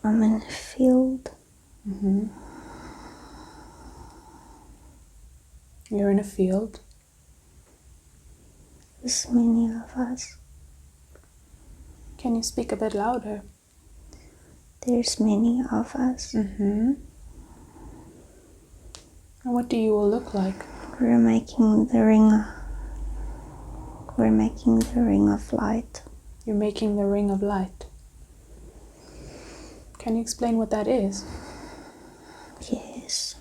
I'm in a field. You're in a field. There's many of us. Can you speak a bit louder? There's many of us. And what do you all look like? We're making the ring of light. You're making the ring of light. Can you explain what that is? Yes.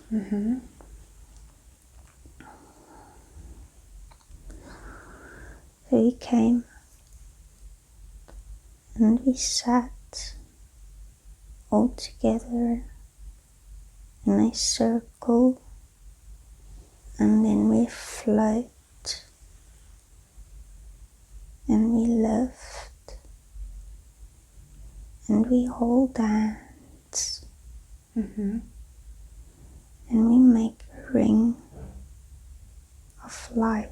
We came and we sat all together in a circle, and then we float and we lift and we hold hands and we make a ring of light.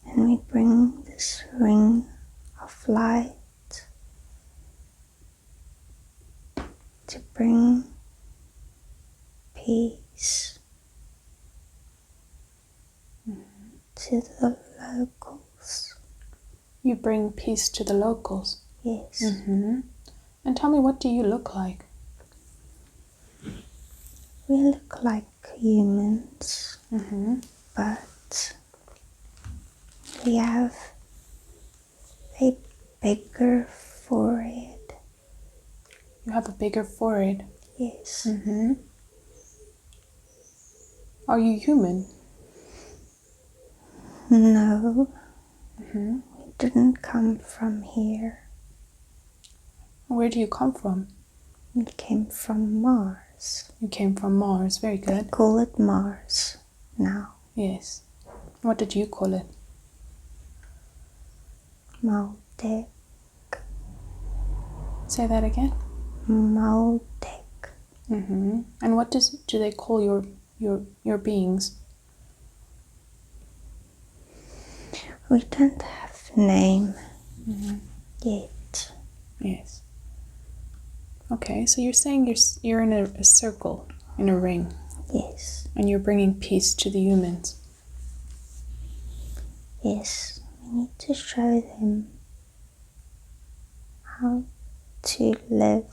And we bring this ring of light to bring peace to the locals. You bring peace to the locals. Yes. And tell me, what do you look like? We look like humans, but we have a bigger forehead. You have a bigger forehead. Yes. Are you human? No. We didn't come from here. Where do you come from? We came from Mars. You came from Mars. Very They good. call it Mars now. Yes. What did you call it? Maldek. Say that again. Maldek. And what do they call your beings? We don't have a name yet. Yes. Okay, so you're saying you're in a circle, in a ring, Yes. and you're bringing peace to the humans. Yes. We need to show them how to live,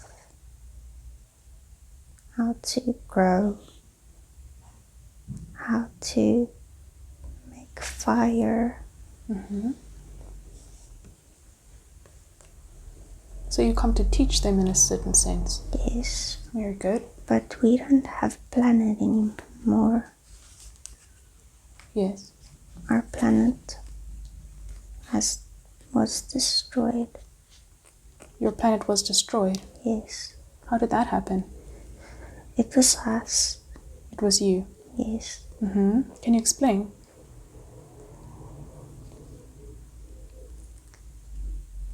how to grow, how to make fire. So you come to teach them in a certain sense. Yes. Very good. But we don't have planet anymore. Yes. Our planet was destroyed. Your planet was destroyed. Yes. How did that happen? It was us. It was you. Yes. Can you explain?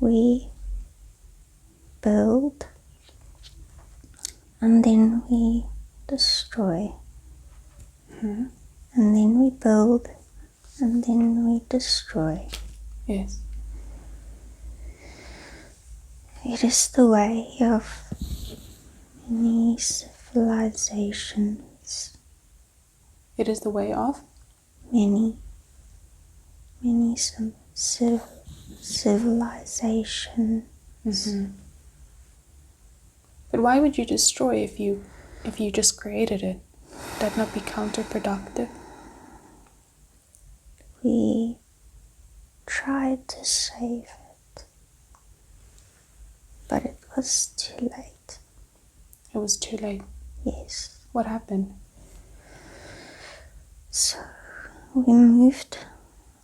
We build and then we destroy. And then we build and then we destroy. Yes. It is the way of many civilizations. It is the way of? Many civilization. But why would you destroy if you just created it? Would that not be counterproductive? We tried to save it, but it was too late. It was too late. Yes. What happened? So we moved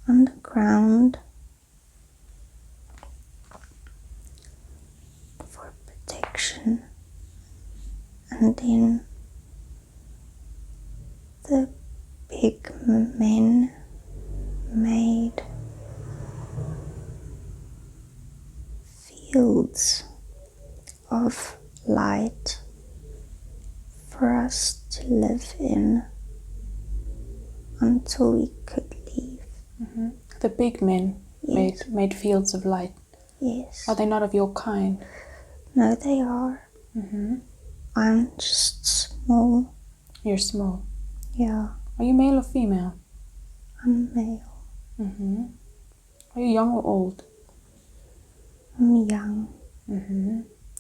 underground for protection, and then the big men made fields of light for us to live in until we could leave. The big men Yes. made fields of light Yes. Are they not of your kind? No, they are. I'm just small. You're small. Yeah, Are you male or female? I'm male. Are you young or old? I'm young.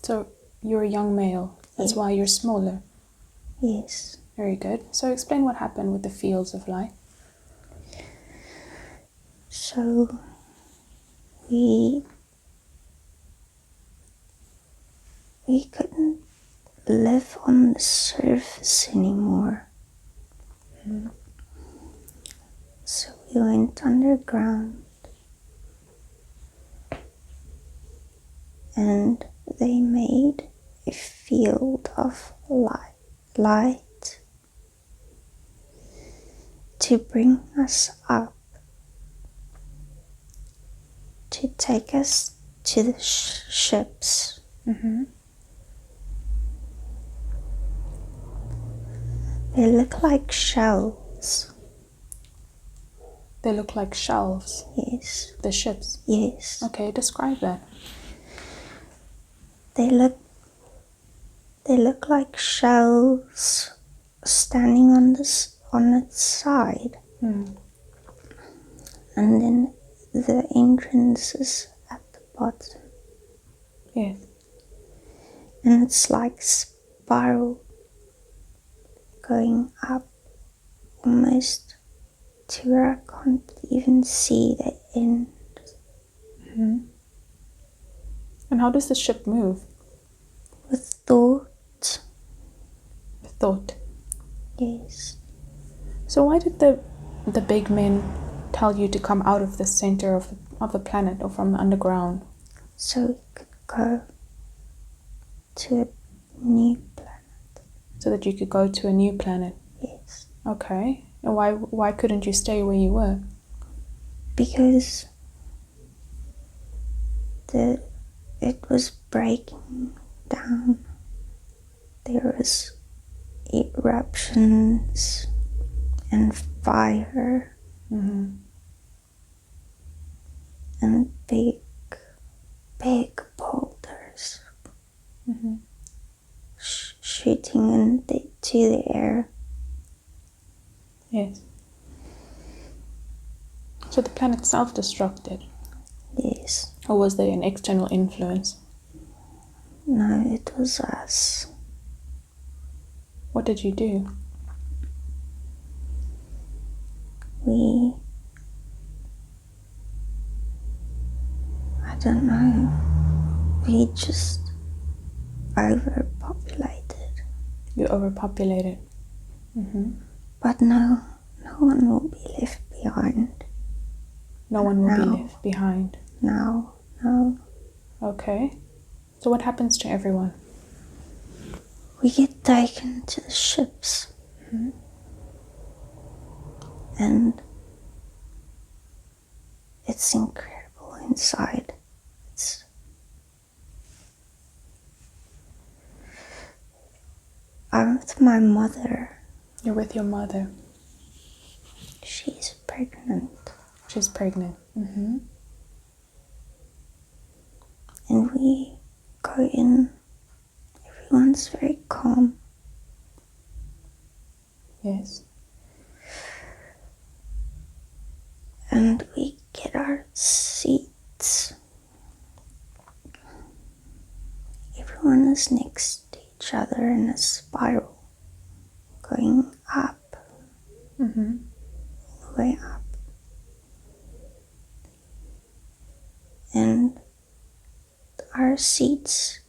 So you're a young male. That's why you're smaller. Yes. Very good. So explain what happened with the fields of light. So we couldn't live on the surface anymore. So we went underground, and they made a field of light to bring us up, to take us to the ships. They look like shells. They look like shelves. Yes. The ships. Yes. Okay, describe that. They look like shells standing on its side. And then the entrance is at the bottom. Yes. And it's like spiral going up almost to where I can't even see the end. And how does the ship move? With thought. With thought. Yes. So why did the big men tell you to come out of the center of the planet or from underground? So we could go to a new planet. So that you could go to a new planet? Yes. Okay. And why couldn't you stay where you were? Because it was breaking down. There was eruptions and fire and big boulders shooting into the air. Yes. So the planet self-destructed? Yes. Or was there an external influence? No, it was us. What did you do? I don't know. We just overpopulated. You overpopulated. But no one will be left behind. No one will be left behind. No. Okay. So what happens to everyone? We get taken to the ships. And it's incredible inside. I'm with my mother. You're with your mother. She's pregnant. She's pregnant. And we go in. Everyone's very calm. Yes. And we get our seats. Everyone is next to each other in a spiral, going up, all the way up. And our seats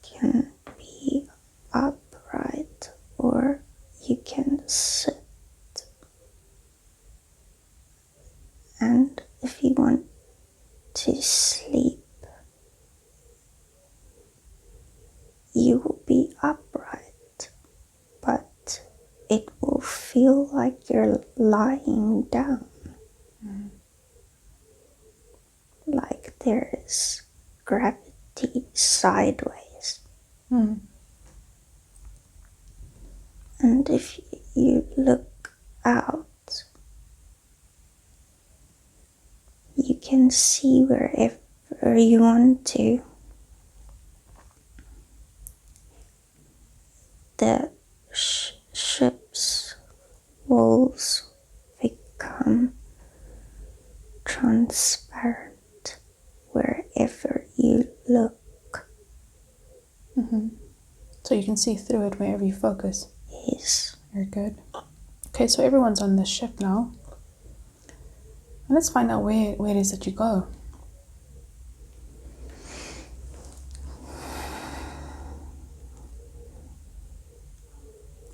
can be upright or you can sit. And if you want to sleep, you will be upright, but it will feel like you're lying down. Like there is gravity sideways. And if you look out, you can see wherever whenever you want to, the ship's walls become transparent wherever you look. So you can see through it wherever you focus. Yes. Very good. Okay, so everyone's on the ship now. And let's find out where it is that you go.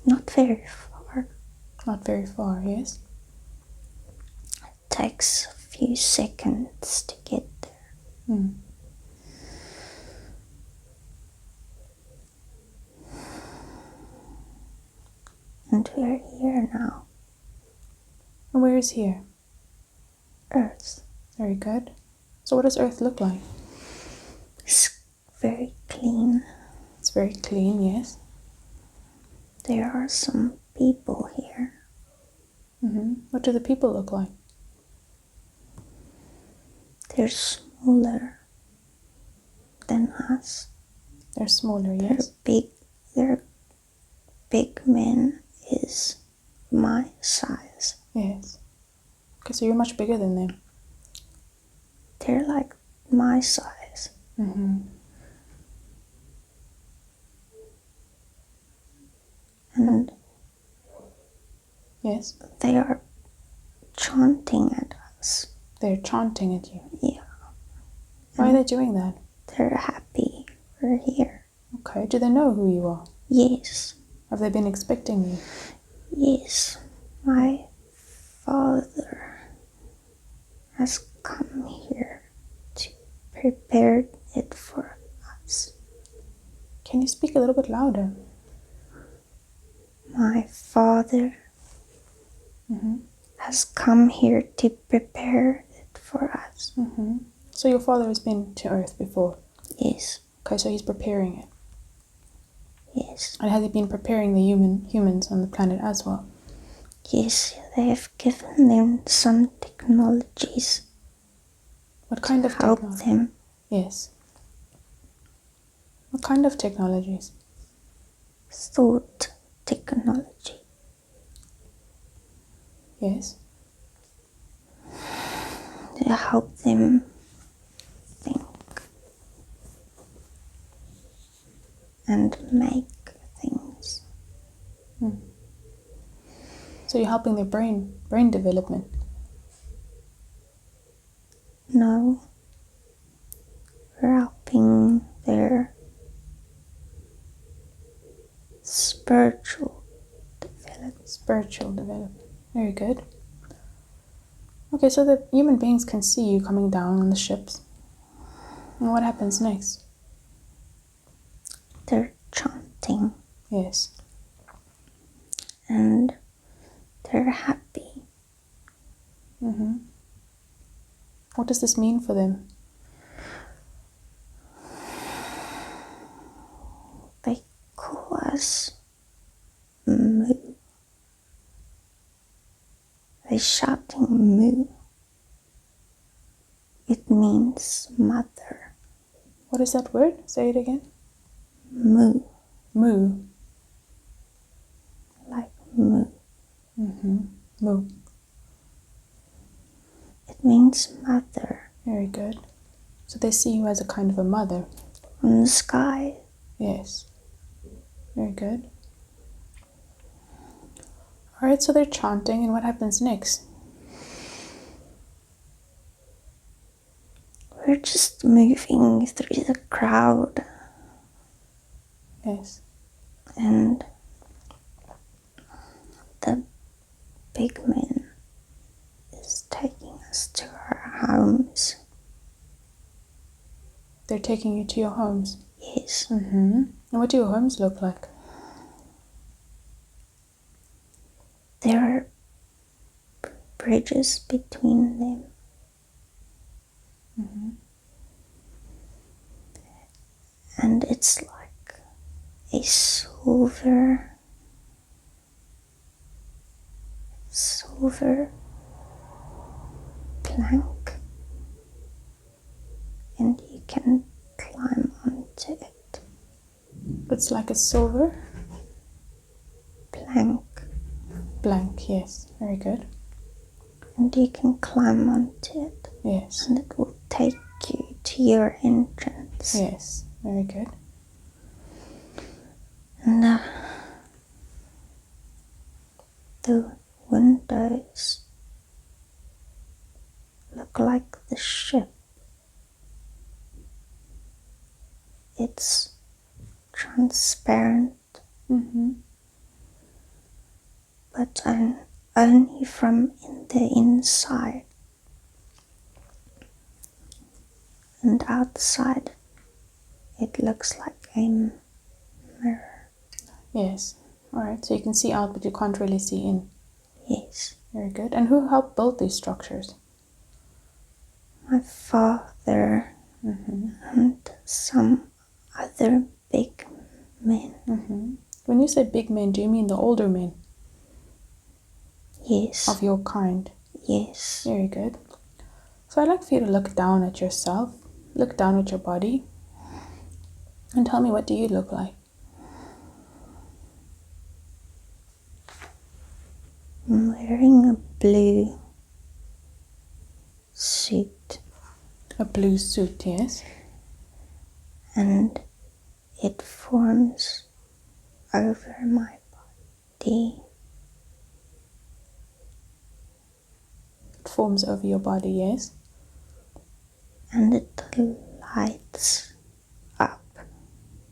Not very far. Not very far, yes? It takes a few seconds to get there. And we're here now. And where is here? Earth. Very good. So what does Earth look like? It's very clean. It's very clean, yes. There are some people here. What do the people look like? They're smaller than us. They're smaller, yes? They're big men is my size. Yes. Okay, so you're much bigger than them. They're like my size. And yes, they are chanting at us. They're chanting at you? Yeah. Why are they doing that? They're happy we're here. Okay, do they know who you are? Yes. Have they been expecting you? Yes. My father has come here to prepare it for us. Can you speak a little bit louder? My father has come here to prepare it for us. So your father has been to Earth before? Yes. Okay, so he's preparing it. Yes. And has he been preparing the humans on the planet as well? Yes, they have given them some technologies. What kind of help technology? them. Yes. What kind of technologies? Thought technology. Yes. To help them think and make things. So you're helping their brain development? No. We're helping their spiritual development. Spiritual development. Very good. Okay, so the human beings can see you coming down on the ships. And what happens next? They're chanting. Yes. And they're happy. What does this mean for them? They call us Moo. They're shouting Moo. It means mother. What is that word? Say it again. Moo. Moo. Like moo. Moo. It means mother. Very good. So they see you as a kind of a mother. On the sky. Yes. Very good. Alright, so they're chanting, and what happens next? We're just moving through the crowd. Yes. And the big man is taking us to our homes. They're taking you to your homes? Yes. And what do your homes look like? There are bridges between them. And it's like a silver plank and you can climb onto it. It's like a silver Blank, yes. Very good. and you can climb onto it. Yes. And it will take you to your entrance. Yes. Very good. And the windows look like the ship. It's transparent, but only from the inside. And outside, it looks like a mirror. Yes. Alright, so you can see out, but you can't really see in. Yes. Very good. And who helped build these structures? My father and some other big men. When you say big men, do you mean the older men? Yes. Of your kind? Yes. Very good. So I'd like for you to look down at yourself, look down at your body, and tell me, what do you look like? I'm wearing a blue suit. A blue suit, yes? And it forms over my body. It forms over your body, yes? And it lights up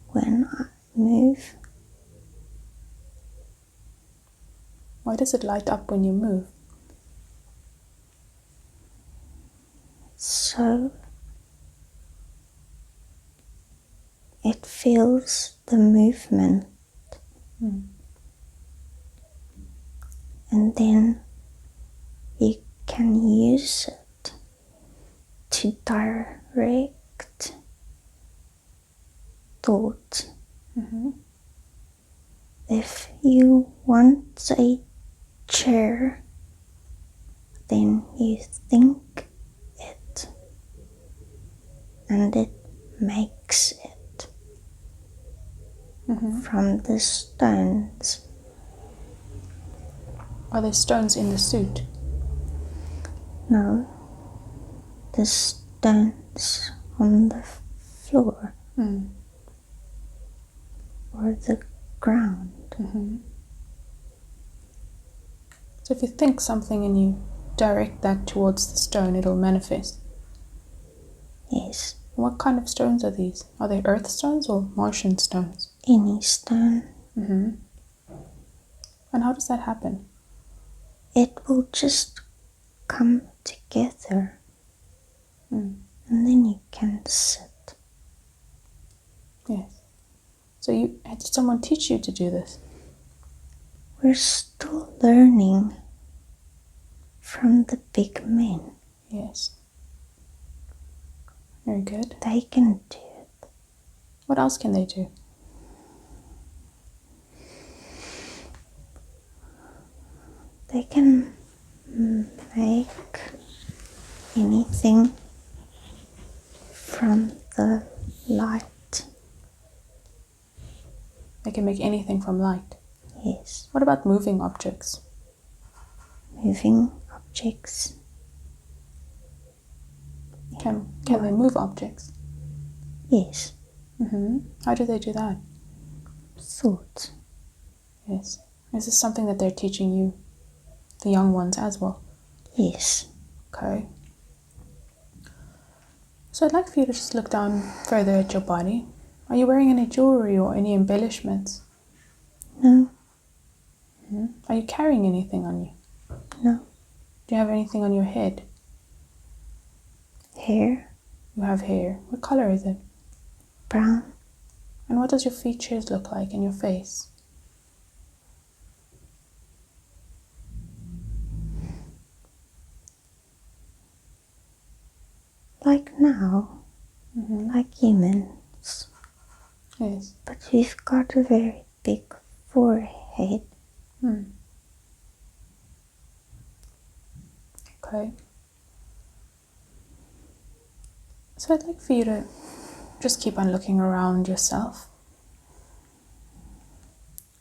when I move. Why does it light up when you move? So it feels the movement. And then you can use it to direct thought. If you want a chair, then you think it, and it makes it from the stones. Are there stones in the suit? No, the stones on the floor or the ground. So if you think something and you direct that towards the stone, it'll manifest. Yes. What kind of stones are these? Are they earth stones or Martian stones? Any stone. And how does that happen? It will just come together, and then you can sit. Yes. So did someone teach you to do this? We're still learning from the big men. Yes. Very good. They can do it. What else can they do? They can make anything from the light. They can make anything from light. Yes. What about moving objects? Moving objects. Can they move objects? Yes. How do they do that? Thought. Yes. Is this something that they're teaching you, the young ones, as well? Yes. Okay. So I'd like for you to just look down further at your body. Are you wearing any jewelry or any embellishments? No. Are you carrying anything on you? No. Do you have anything on your head? Hair. You have hair. What color is it? Brown. And what does your features look like in your face? Like now. Like humans. Yes. But we've got a very big forehead. Okay. So I'd like for you to just keep on looking around yourself.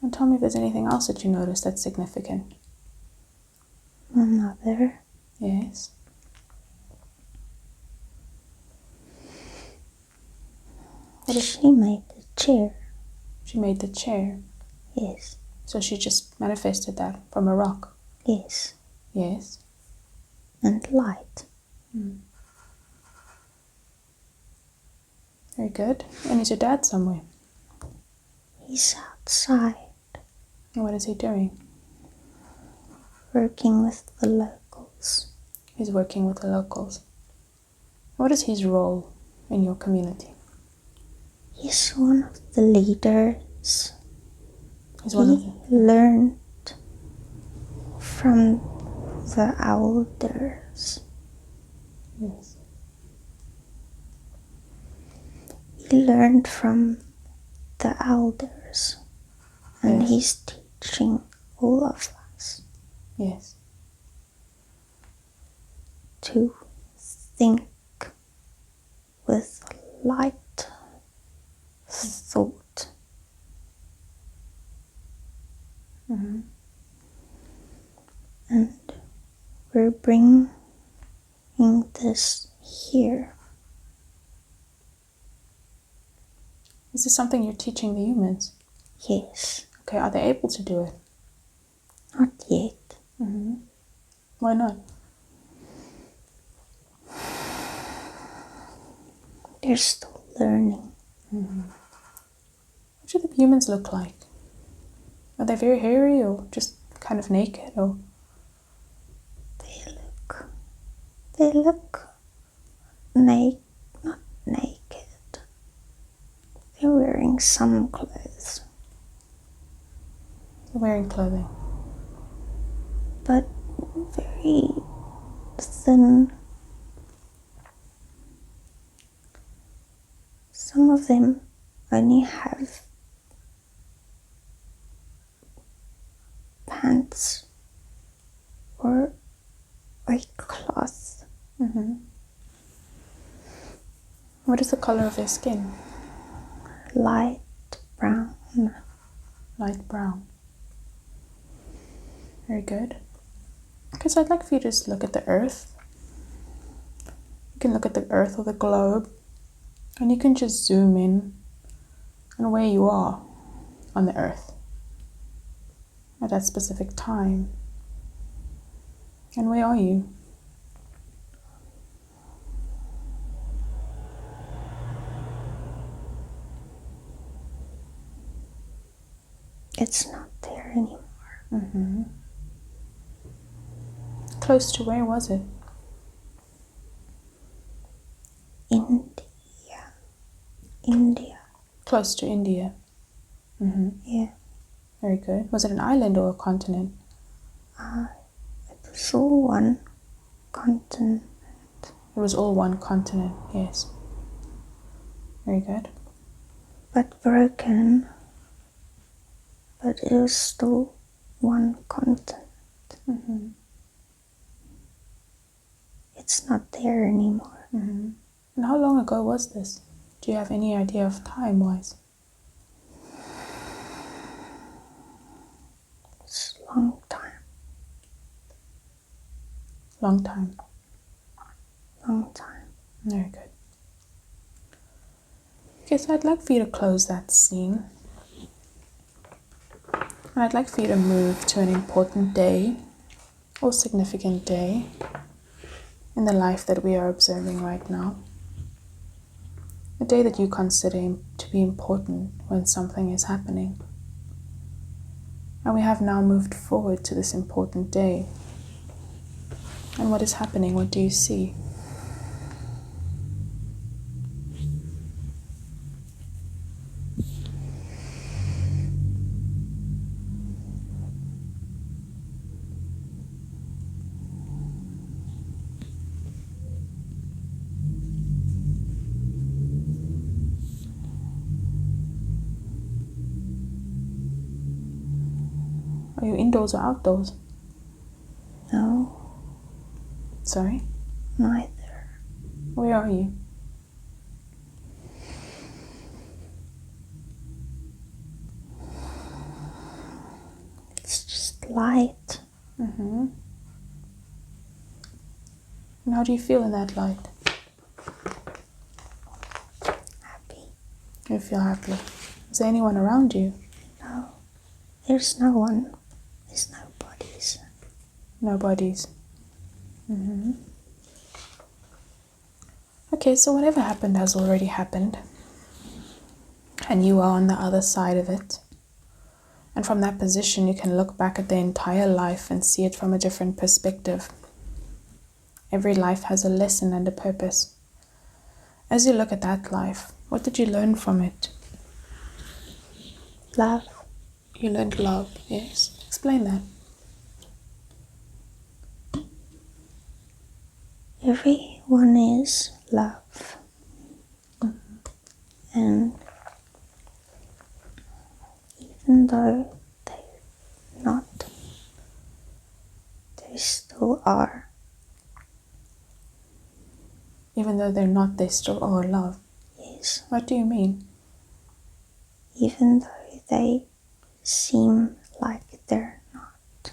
And tell me if there's anything else that you notice that's significant. My mother. Yes. She made the chair. She made the chair. Yes. So she just manifested that from a rock. Yes. Yes. And light. Very good. And is your dad somewhere? He's outside. And what is he doing? Working with the locals. He's working with the locals. What is his role in your community? He's one of the leaders. He's one of He them. learned from the elders. Yes. He learned from the elders. And Yes. he's teaching all of us Yes. to think with light thought. Mm-hmm. And we're bringing this here. Is this something you're teaching the humans? Yes. Okay, are they able to do it? Not yet. Mm-hmm. Why not? They're still learning. Mm-hmm. What do the humans look like? Are they very hairy or just kind of naked? Or They look not naked. They're wearing some clothes. they're wearing clothing? But very thin. Some of them only have pants or a cloth. Mm-hmm. What is the color of their skin? Light brown. Light brown. Very good. Okay, so I'd like for you to just look at the earth. You can look at the earth or the globe, and you can just zoom in on where you are on the earth at that specific time. And where are you? It's not there anymore. Mm-hmm. Close to where was it? India. Close to India. Mm-hmm. Yeah. Very good. Was it an island or a continent? It was all one continent. It was all one continent, yes. Very good. But broken. But it was still one continent. Mm-hmm. It's not there anymore. Mm-hmm. And how long ago was this? Do you have any idea of time-wise? It's a long time. Long time. Long time. Very good. Okay, so I'd like for you to close that scene. And I'd like for you to move to an important day or significant day in the life that we are observing right now. A day that you consider to be important when something is happening. And we have now moved forward to this important day. And what is happening? What do you see? Are you indoors or outdoors? No, Sorry? neither. Where are you? light. And how do you feel in that light? Happy. You feel happy. Is there anyone around you? No, there's no one. There's no bodies. No bodies. Okay, so whatever happened has already happened. And you are on the other side of it. And from that position, you can look back at the entire life and see it from a different perspective. Every life has a lesson and a purpose. As you look at that life, what did you learn from it? Love. You learned love, yes. Explain that. Everyone is love. And even though they're not, they still are. Even though they're not, they still are love. Yes. What do you mean? Even though they seem like they're not,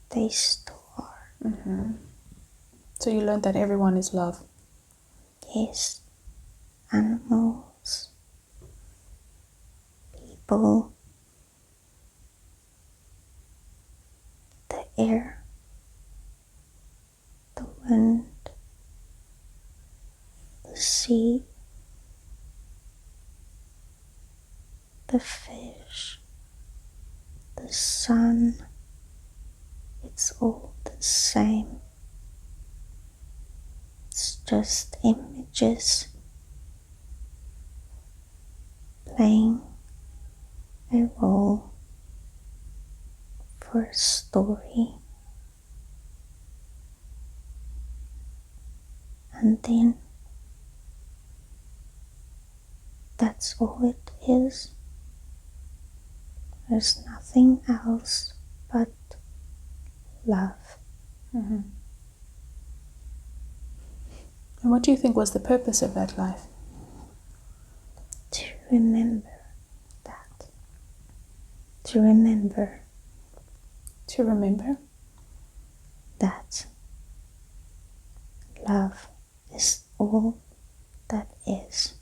they still are. So you learned that everyone is love. Yes. Animals, people, the air, the wind, the sea, the fish, the sun. It's all the same. It's just images playing a role for a story. And then that's all it is. There's nothing else but love. And what do you think was the purpose of that life? To remember that. To remember To remember? that love is all that is.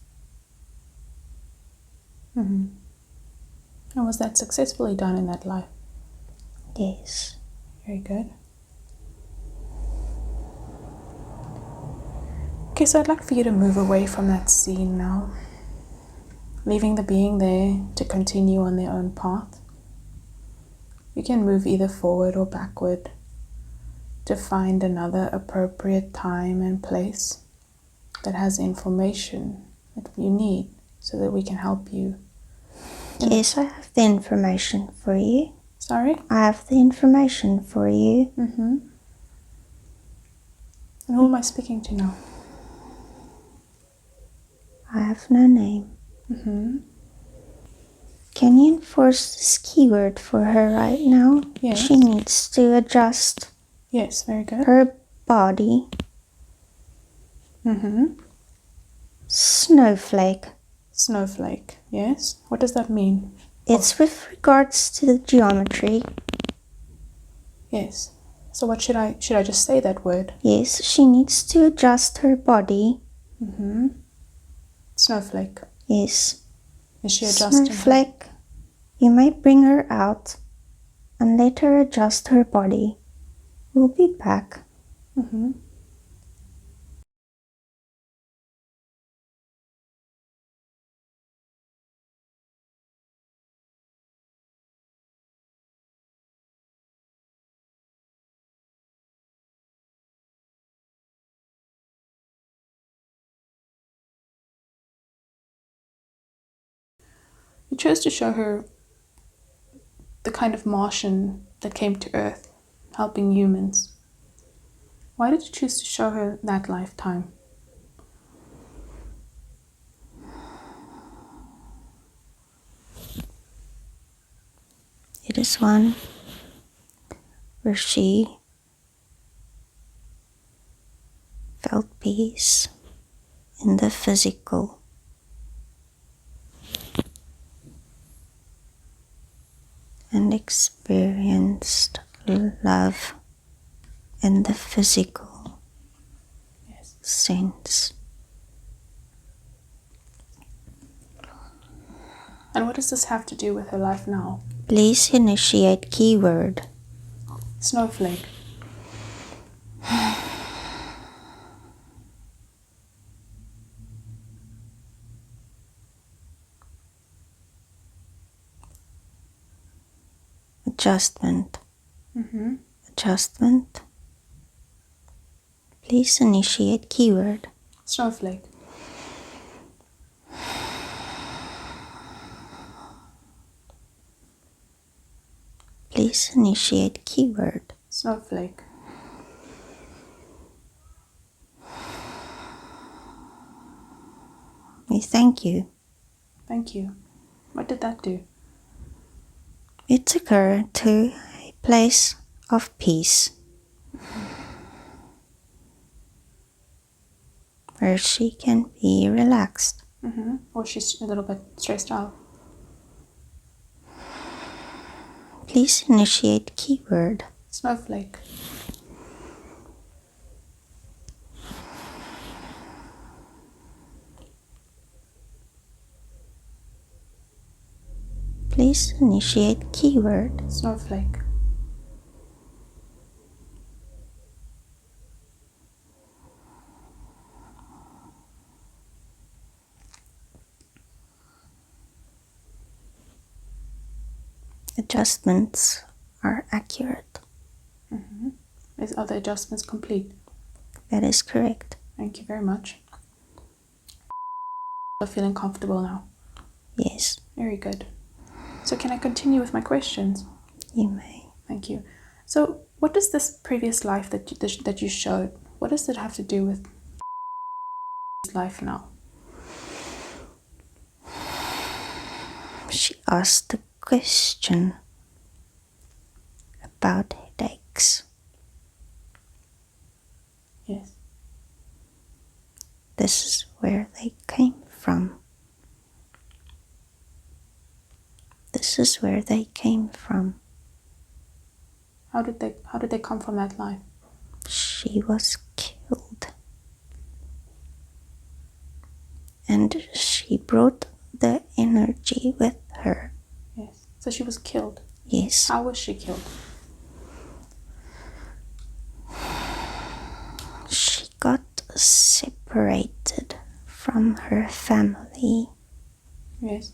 And was that successfully done in that life? Yes. Very good. Okay, so I'd like for you to move away from that scene now, leaving the being there to continue on their own path. You can move either forward or backward to find another appropriate time and place that has information that you need so that we can help you. Yes, I have the information for you. Sorry? I have the information for you. And who am I speaking to now? I have no name. Can you enforce this keyword for her right now? Yes. She needs to adjust Yes, very good. her body. Snowflake. Snowflake, yes. What does that mean? It's with regards to the geometry. Yes. So what should I just say that word? Yes, she needs to adjust her body. Snowflake. Yes. Is she adjusting? Snowflake, you may bring her out and let her adjust her body. We'll be back. You chose to show her the kind of Martian that came to Earth, helping humans. Why did you choose to show her that lifetime? It is one where she felt peace in the physical. and experienced love in the physical sense. And what does this have to do with her life now? Please initiate keyword. Snowflake. Adjustment. Adjustment. Please initiate keyword. Snowflake. Please initiate keyword. Snowflake. We thank you. Thank you. What did that do? It took her to a place of peace, where she can be relaxed. Or she's a little bit stressed out. Please initiate keyword. Snowflake. Please initiate keyword. Snowflake. Adjustments are accurate. Are the adjustments complete? That is correct. Thank you very much. I'm feeling comfortable now. Yes, Very good. So can I continue with my questions? you may. Thank you. So what does this previous life that you showed, what does it have to do with life now? She asked a question about headaches. Yes. This is where they came from. This is where they came from. How did they come from that life? She was killed. And she brought the energy with her. Yes. So she was killed. Yes. How was she killed? She got separated from her family. Yes.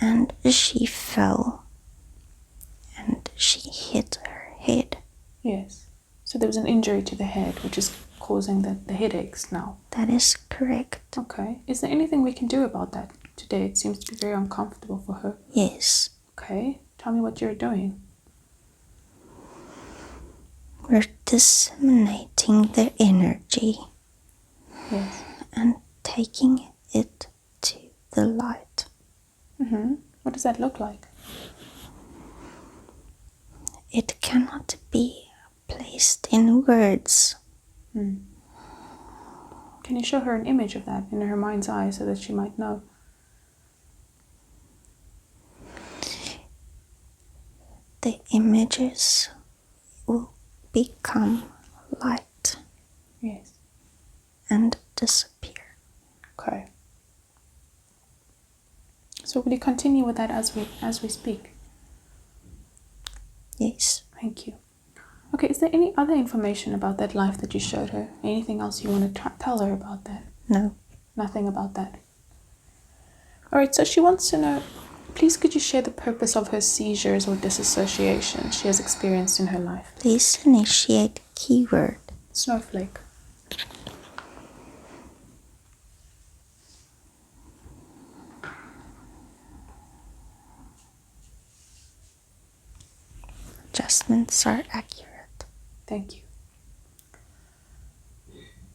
And she fell. And she hit her head. Yes. So there was an injury to the head, which is causing the headaches now. That is correct. Okay. Is there anything we can do about that today? It seems to be very uncomfortable for her. Yes. Okay. Tell me what you're doing. We're disseminating the energy. Yes. And taking it to the light. What does that look like? It cannot be placed in words. Can you show her an image of that in her mind's eye so that she might know? The images will become light. Yes. And disappear. Okay. So will you continue with that as we speak? Yes. Thank you. Okay, is there any other information about that life that you showed her? Anything else you want to tell her about that? No. Nothing about that. All right, so she wants to know, please could you share the purpose of her seizures or disassociation she has experienced in her life? Please initiate keyword. Snowflake. Adjustments are accurate. Thank you.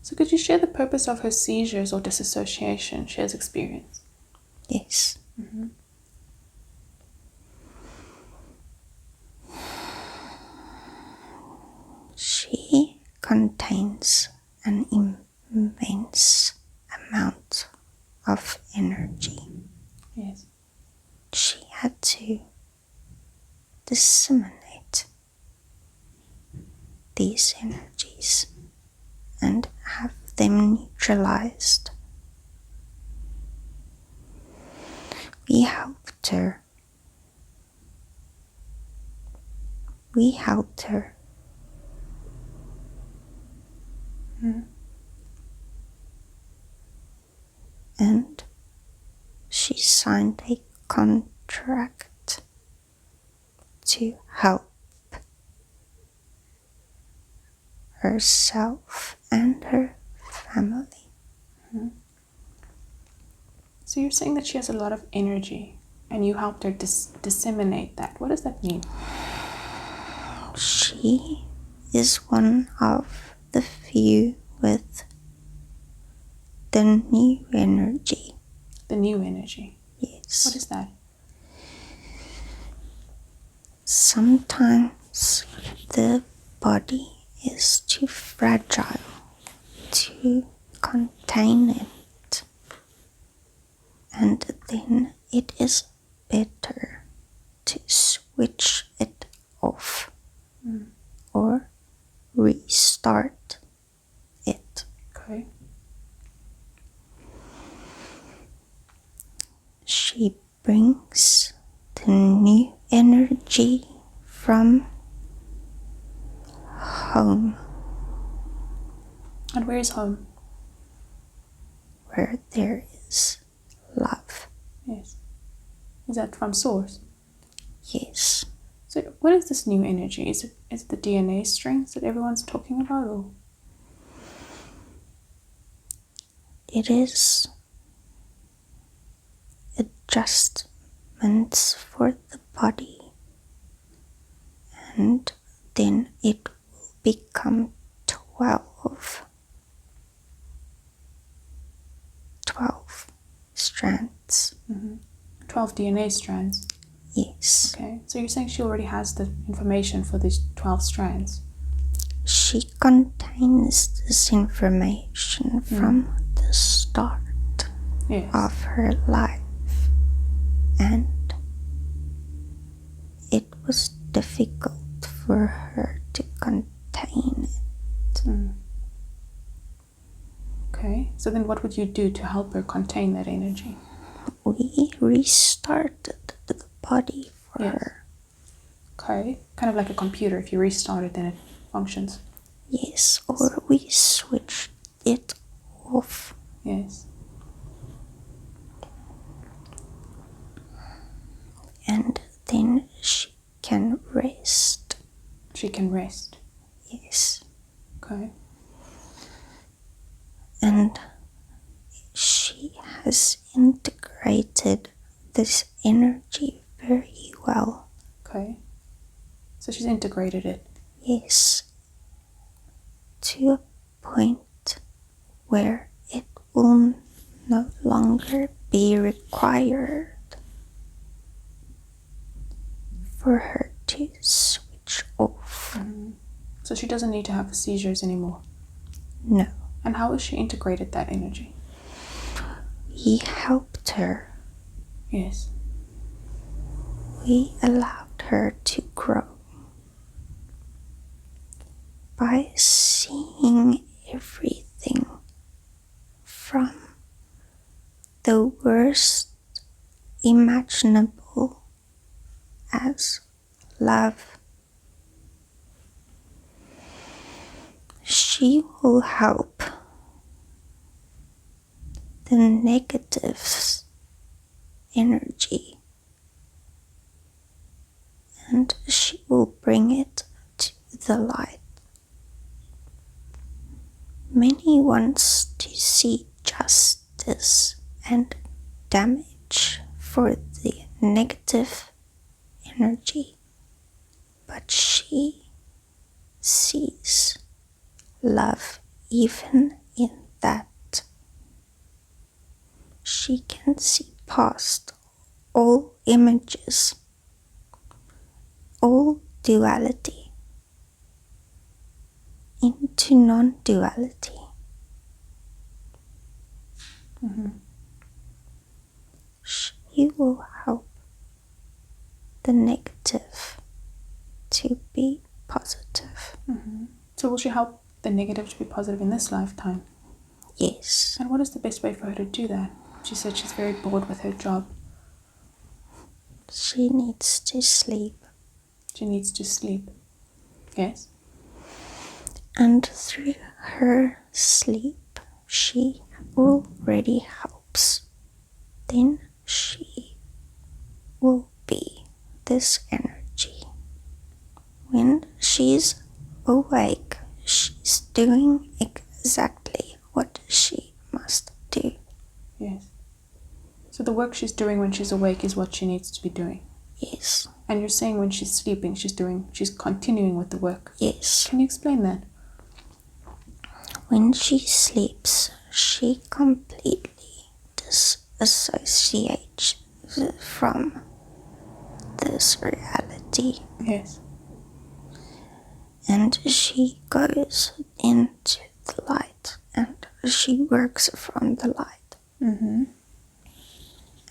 So could you share the purpose of her seizures or disassociation she has experienced? Yes. She contains an immense amount of energy. Yes. She had to disseminate these energies and have them neutralized. We helped her. We helped her. And she signed a contract to help herself and her family. So you're saying that she has a lot of energy and you helped her disseminate that. What does that mean? She is one of the few with the new energy. The new energy? Yes. What is that? Sometimes the body is too fragile to contain it, and then it is better to switch it off or restart it. Okay. She brings the new energy from home. And where is home? Where there is love. Yes. Is that from source? Yes. So what is this new energy? Is it the DNA strings that everyone's talking about, or? It is adjustments for the body, and then it will become 12 strands. 12 DNA strands. Yes. Okay, so you're saying she already has the information for these 12 strands? She contains this information from the start of her life, and it was difficult for her to contain it. Okay, so then what would you do to help her contain that energy? We restarted the body for her. Okay, kind of like a computer. If you restart it, then it functions. Yes, or we switched it off. Yes. And then she can rest. She can rest. Yes. Okay. And she has integrated this energy very well. Okay. So she's integrated it. Yes. To a point where it will no longer be required for her to switch off. So she doesn't need to have the seizures anymore. No. And how has she integrated that energy? We helped her. Yes. We allowed her to grow by seeing everything from the worst imaginable as love. She will help the negatives energy, and she will bring it to the light. Many wants to see justice and damage for the negative energy, but she sees love even in that. She can see past all images, all duality, into non-duality. She will help the negative to be positive. So will she help the negative to be positive in this lifetime? Yes. And what is the best way for her to do that? She said she's very bored with her job. She needs to sleep. She needs to sleep. Yes? And through her sleep, she already helps. Then she will be this energy. When she's awake, she's doing exactly what she must do. Yes. So the work she's doing when she's awake is what she needs to be doing. Yes. And you're saying when she's sleeping, she's continuing with the work. Yes. Can you explain that? When she sleeps, she completely disassociates from this reality. Yes. And she goes into the light and she works from the light.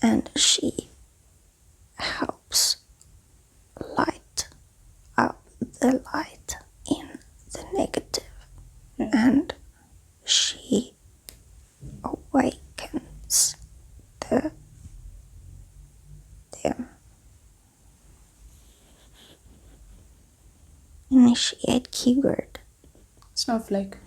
And she helps light up the light in the negative. Yes. And she awakens them. Initiate keyword. Snowflake.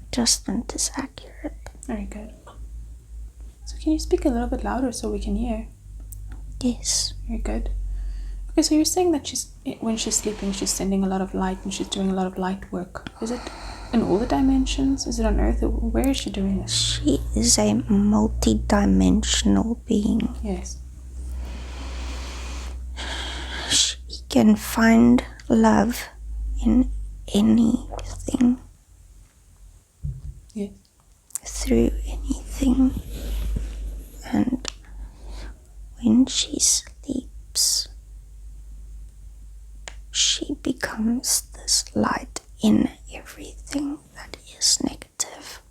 Adjustment is accurate. Very good. So can you speak a little bit louder so we can hear? Yes. Very good. Okay, so you're saying that when she's sleeping, she's sending a lot of light and she's doing a lot of light work. Is it in all the dimensions? Is it on Earth? Where is she doing this? She is a multi-dimensional being. Yes. She can find love in anything. Yes. Through anything. And when she sleeps, she becomes this light in everything that is negative.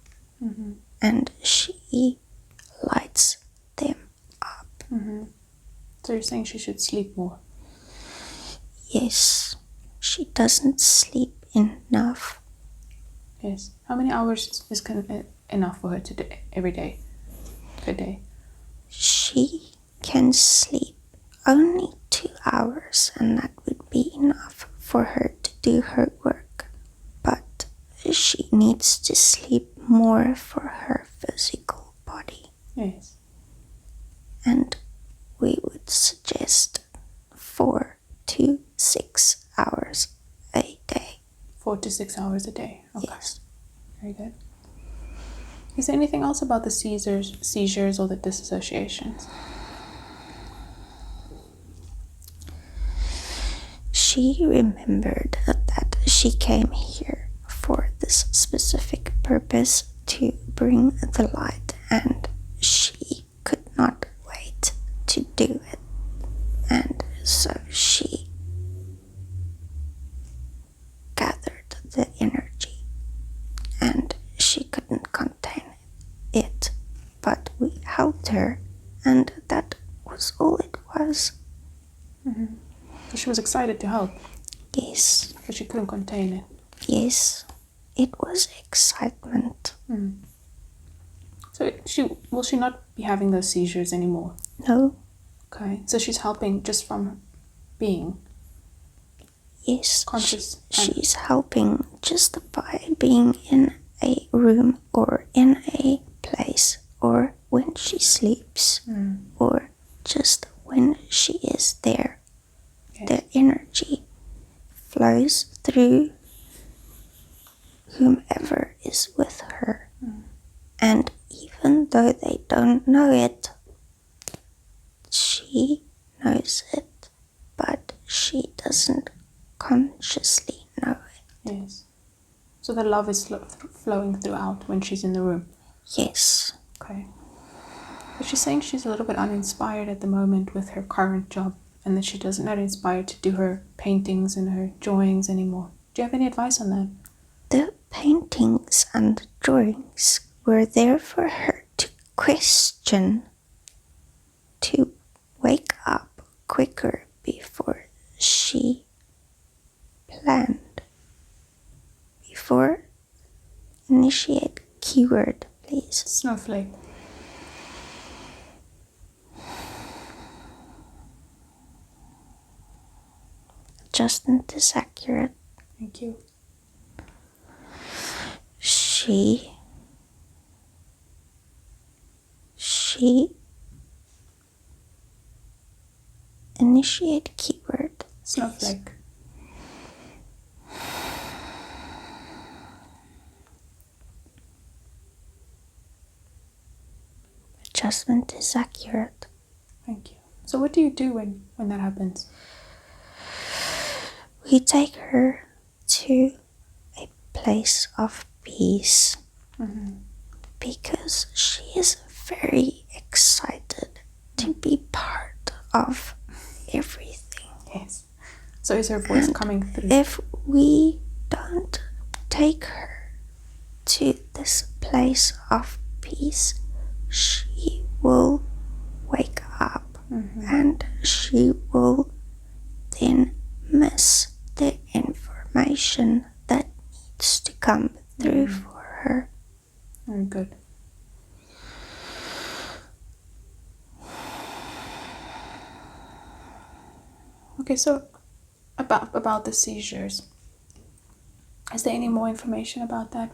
And she lights them up. So you're saying she should sleep more? Yes, she doesn't sleep enough. Yes. How many hours is enough for her to do every day? Per day? She can sleep only 2 hours, and that would be enough for her to do her work. But she needs to sleep more for her physical body. Yes. And we would suggest 4 to 6 hours a day. 4 to 6 hours a day. Okay. Yes. Very good. Is there anything else about the seizures or the disassociations? She remembered that she came here for this specific purpose, to bring the light, and she could not wait to do it. And so she gathered the energy, and she couldn't contain it. But we helped her, and that was all it was. So she was excited to help, Yes. but she couldn't contain it. Yes. It was excitement. So will she not be having those seizures anymore? No. Okay. So she's helping just from being Yes. conscious. She's helping just by being in a room or in a place, or when she sleeps, or just when she is there. Yes. The energy flows through whomever is with her. And even though they don't know it, she knows it, but she doesn't consciously know it. Yes. So the love is flowing throughout when she's in the room. Yes. Okay. But she's saying she's a little bit uninspired at the moment with her current job, and that she doesn't not inspired to do her paintings and her drawings anymore. Do you have any advice on that? The paintings and drawings were there for her to question, to wake up quicker before she planned. Before initiate keyword, please. Snowflake. Adjustment is accurate. Thank you. She initiate keyword. Snowflake. Adjustment is accurate. Thank you. So what do you do when that happens? We take her to a place of peace because she is very excited to be part of everything. Yes. So is her voice And coming through? if we don't take her to this place of peace, she will wake up and she will then miss the information that needs to come through for her. Very good. Okay, so about the seizures. Is there any more information about that?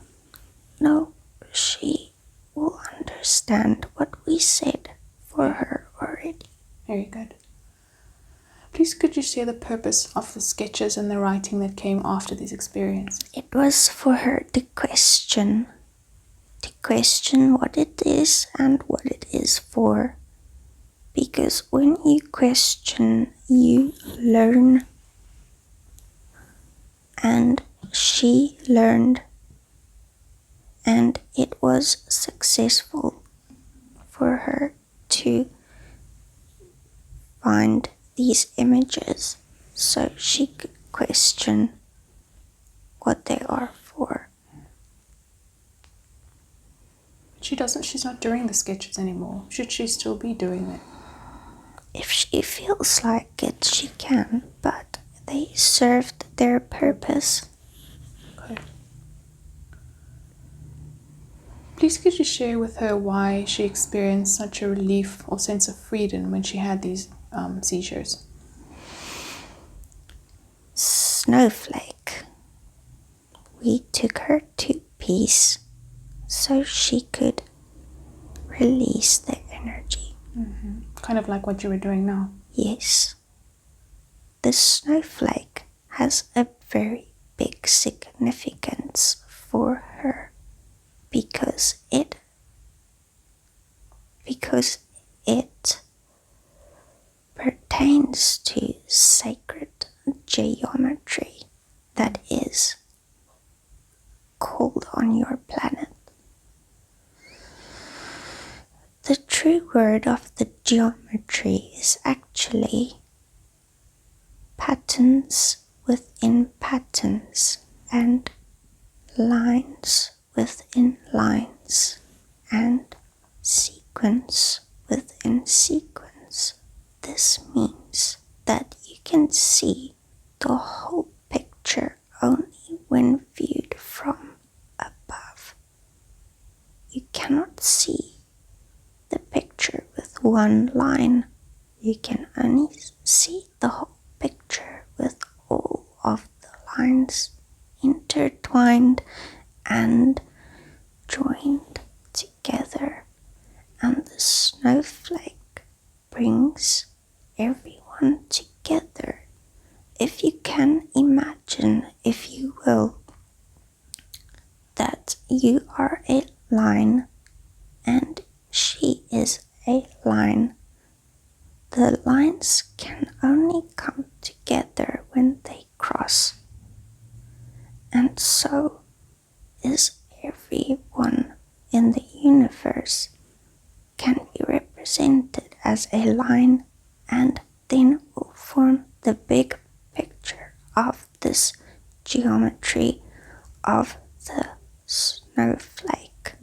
No, she will understand what we said for her already. Very good. Please could you share the purpose of the sketches and the writing that came after these experiences? It was for her to question what it is and what it is for. Because when you question, you learn. And she learned, and it was successful for her to find these images so she could question what they are for. She's not doing the sketches anymore. Should she still be doing it? If she feels like it, she can, but they served their purpose. Okay. Please could you share with her why she experienced such a relief or sense of freedom when she had these seizures? Snowflake. We took her to peace so she could release the energy. Kind of like what you were doing now. Yes. The snowflake has a very big significance for her because it pertains to sacred geometry that is called on your planet. The true word of the geometry is actually patterns within patterns and lines within lines and sequence within sequence. This means that you can see the whole picture only when viewed from above. You cannot see the picture with one line. You can only see the whole picture with all of the lines intertwined and joined together. And the snowflake brings everyone together. If you can imagine, if you will, that you are a line and she is a line, the lines can only come together when they cross. And so is everyone in the universe can be represented represented as a line, and then will form the big picture of this geometry of the snowflake.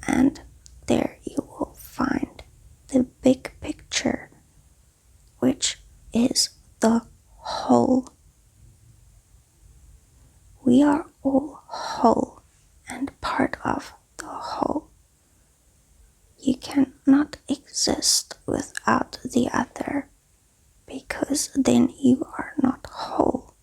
And there you will find the big picture, which is the whole. We are all whole and part of the whole. You cannot exist without the other, because then you are not whole.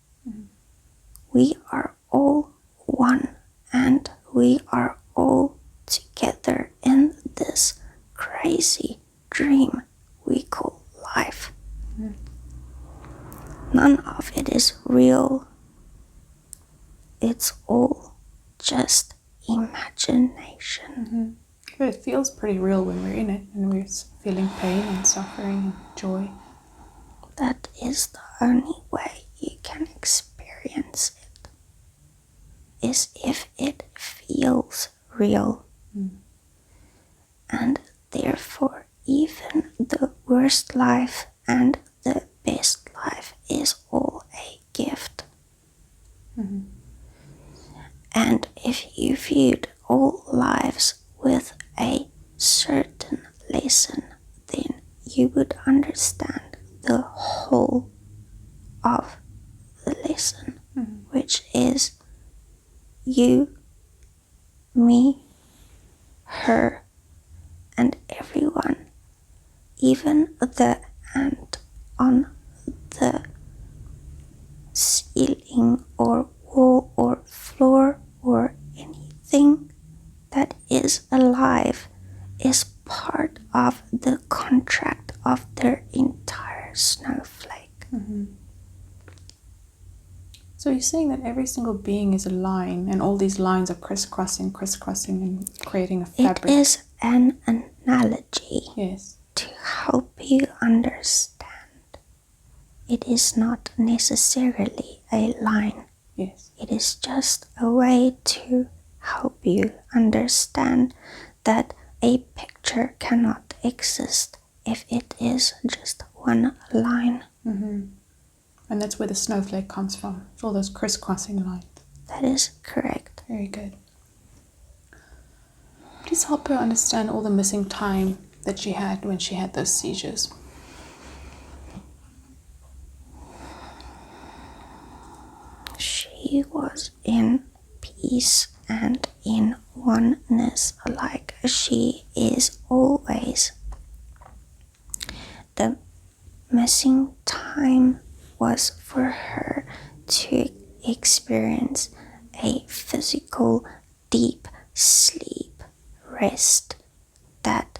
We are all one, and we are all together in this crazy dream we call life. None of it is real. It's all just imagination. But it feels pretty real when we're in it and we're feeling pain and suffering and joy. That is the only way you can experience it, is if it feels real. And therefore, even the worst life and the best life is all a gift. And if you viewed all lives with a certain lesson, then you would understand the whole of the lesson, which is you, me, her, and everyone, even the ant on the ceiling or wall or floor or anything that is alive is part of the contract of their entire snowflake. So you're saying that every single being is a line, and all these lines are crisscrossing and creating a fabric. It is an analogy to help you understand. It is not necessarily a line. It is just a way to help you understand that a picture cannot exist if it is just one line. And that's where the snowflake comes from. It's all those crisscrossing lines. That is correct. Very good. Please help her understand all the missing time that she had when she had those seizures. She was in peace and in oneness, like she is always. The missing time was for her to experience a physical, deep sleep, rest that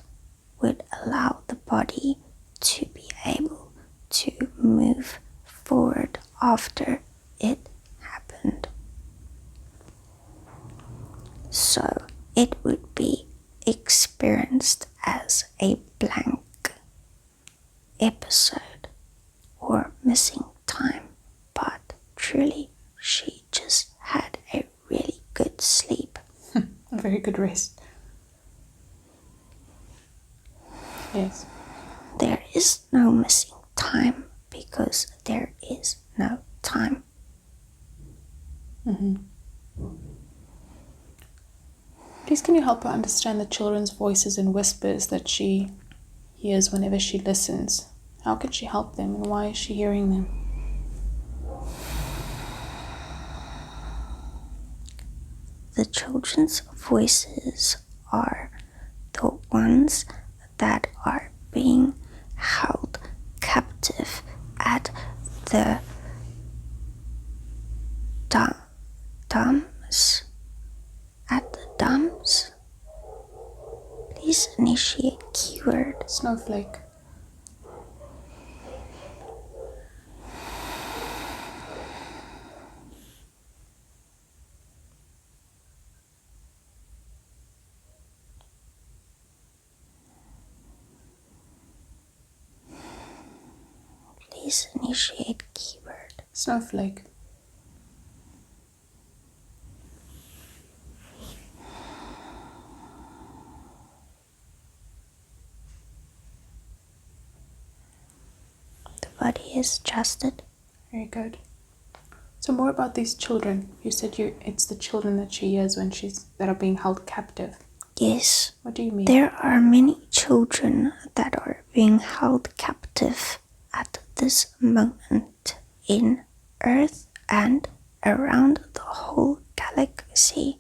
would allow the body to be able to move forward after it happened. So it would be experienced as a blank episode or missing time, but truly she just had a really good sleep. A very good rest. Yes. There is no missing time because there is no time. Please can you help her understand the children's voices and whispers that she hears whenever she listens? How can she help them, and why is she hearing them? The children's voices are the ones that are being held captive at the dumps. At the dumps? Please initiate keyword. Snowflake. Please initiate keyword. Snowflake. everybody is trusted. Very good. So more about these children. You said it's the children that she hears that are being held captive. Yes. What do you mean? There are many children that are being held captive at this moment in Earth and around the whole galaxy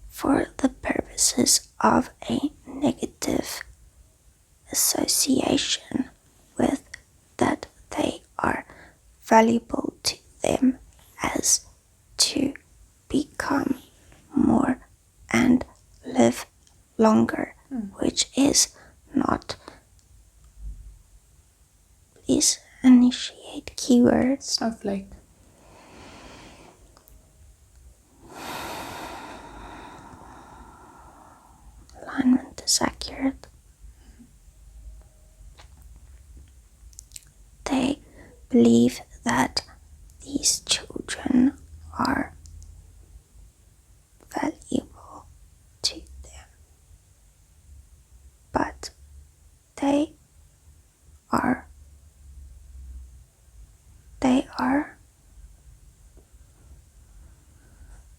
for the purposes of a negative association with that they are valuable to them as to become more and live longer, which is not. Please initiate keywords. Snowflake. Alignment is accurate. They believe that these children are valuable to them, but they are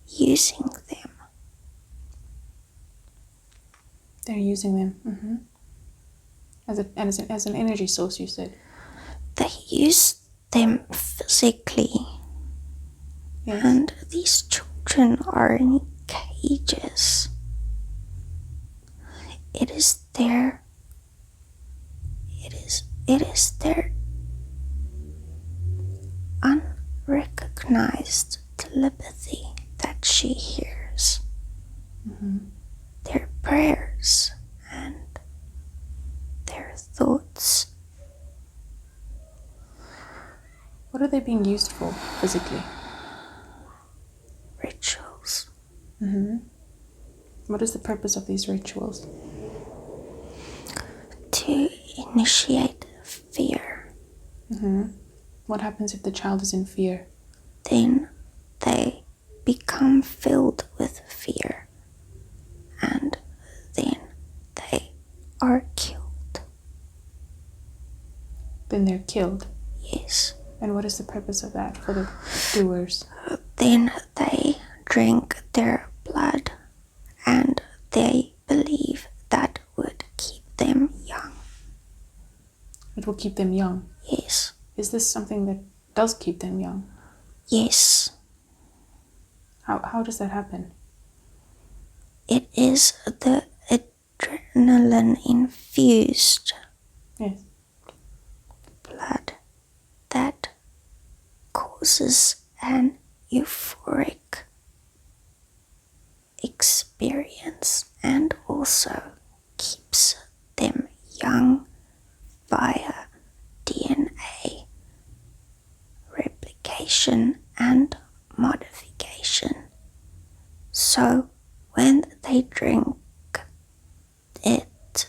using them. They're using them as an energy source, you said. They use them physically. Yes. And these children are in cages. It is their unrecognized telepathy that she hears. Their prayers and their thoughts. What are they being used for physically? Rituals. What is the purpose of these rituals? To initiate fear. What happens if the child is in fear? Then they become filled with fear, and then they are killed. Then they're killed. Yes. And what is the purpose of that for the doers? Then they drink their blood, and they believe that would keep them young. It will keep them young. Yes. Is this something that does keep them young? Yes. How does that happen? It is the adrenaline infused Yes. blood that causes an euphoric experience and also keeps them young via DNA replication and modification. So when they drink it,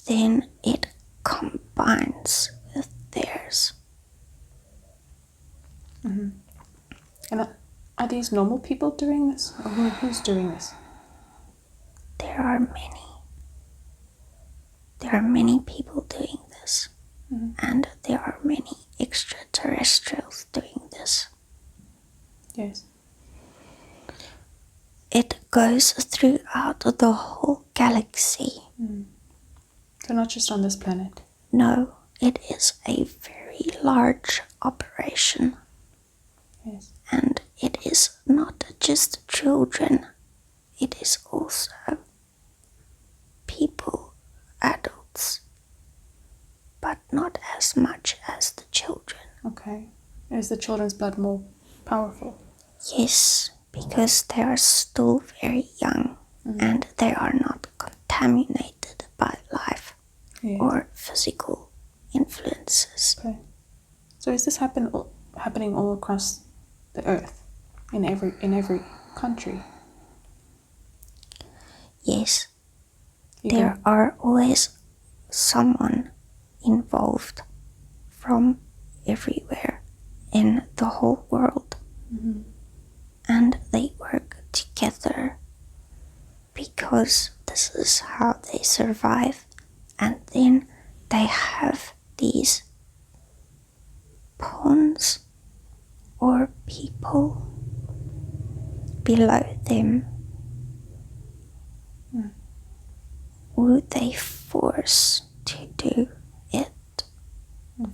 then it combines with theirs. And are these normal people doing this? Or who's doing this? There are many. There are many people doing this. And there are many extraterrestrials doing this. Yes. It goes throughout the whole galaxy. So not just on this planet. No, it is a very large operation. Yes. And it is not just children. It is also people, adults, but not as much as the children. Okay. Is the children's blood more powerful? Yes, because they are still very young and they are not contaminated by life or physical influences. Okay. So is this happening all across the earth, in every country? Yes, there are always someone involved from everywhere in the whole world. And they work together because this is how they survive. And then they have these pawns or people below them who they force to do it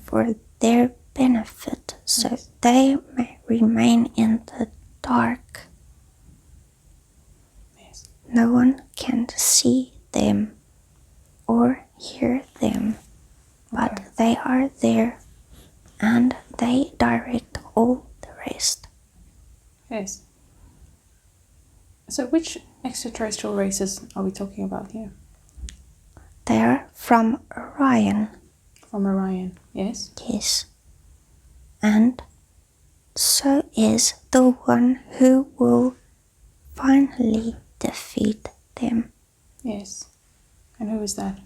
for their benefit, so they may remain in the dark. Yes. No one can see them or hear them, but they are there and they direct all the rest. Yes. So which extraterrestrial races are we talking about here? They are from Orion. From Orion, yes? Yes. And so is the one who will finally defeat them. Yes. And who is that?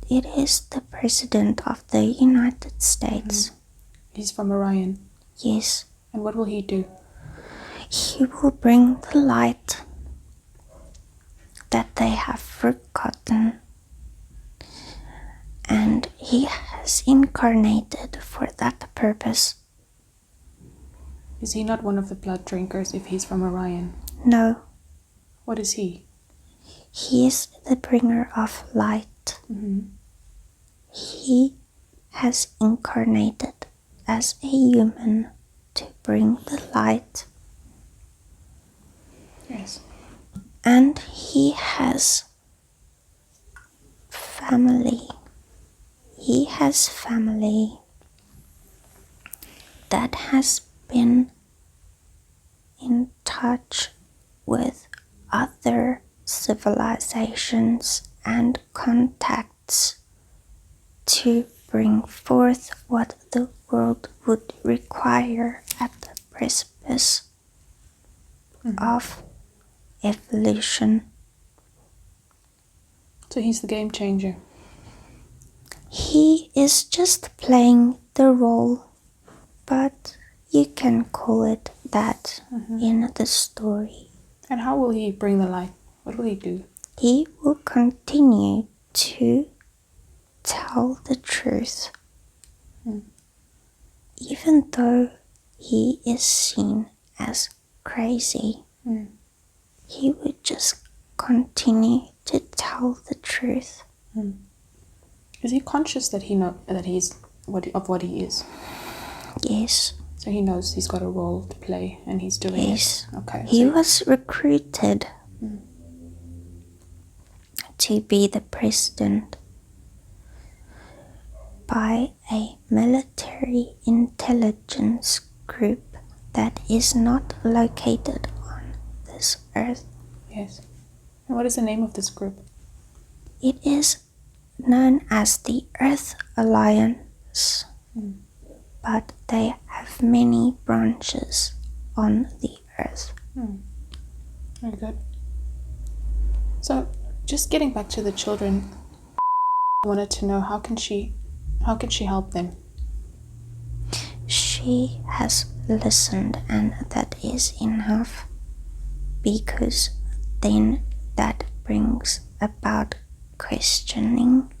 It is the President of the United States. He's from Orion. Yes. And what will he do? He will bring the light that they have forgotten. And he has incarnated for that purpose. Is he not one of the blood drinkers if he's from Orion? No. What is he? He is the bringer of light. He has incarnated as a human to bring the light. Yes. And he has family. He has family that has been in touch with other civilizations and contacts to bring forth what the world would require at the precipice of evolution. So he's the game changer. He is just playing the role, but you can call it that in the story. And how will he bring the light? What will he do? He will continue to tell the truth, even though he is seen as crazy. He would just continue to tell the truth. Is he conscious that he's what he is? Yes. So he knows he's got a role to play and he's doing Yes. it. Okay. He was recruited to be the president by a military intelligence group that is not located on this earth. Yes. And what is the name of this group? It is known as the Earth Alliance, but they have many branches on the earth. Very good. So, just getting back to the children, I wanted to know how can she help them? She has listened, and that is enough, because then that brings about questioning,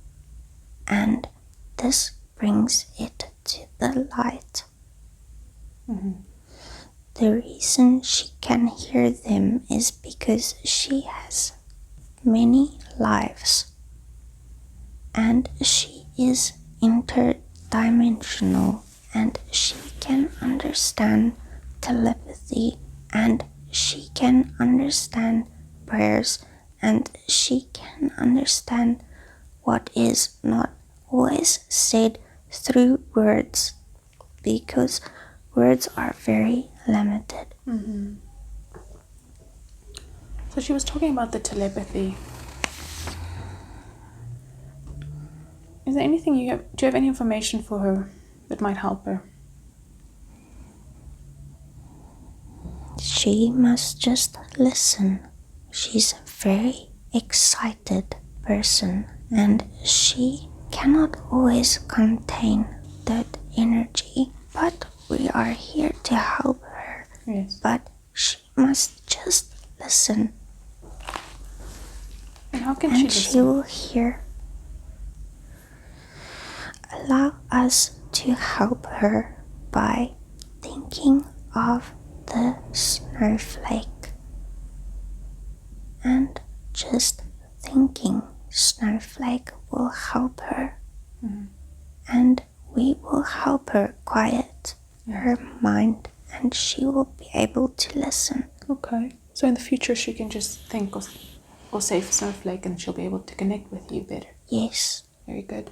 and this brings it to the light. The reason she can hear them is because she has many lives, and she is interdimensional, and she can understand telepathy, and she can understand prayers, and she can understand what is not always said through words, because words are very limited. So she was talking about the telepathy. Is there anything do you have any information for her that might help her? She must just listen. She's a very excited person, and she cannot always contain that energy, but we are here to help her. Yes. But she must just listen. how can she and she listen? will hear. Allow us to help her by thinking of the snowflake, and just thinking snowflake will help her, and we will help her quiet her mind, and she will be able to listen. Okay. So in the future she can just think or say for snowflake and she'll be able to connect with you better. Yes. Very good.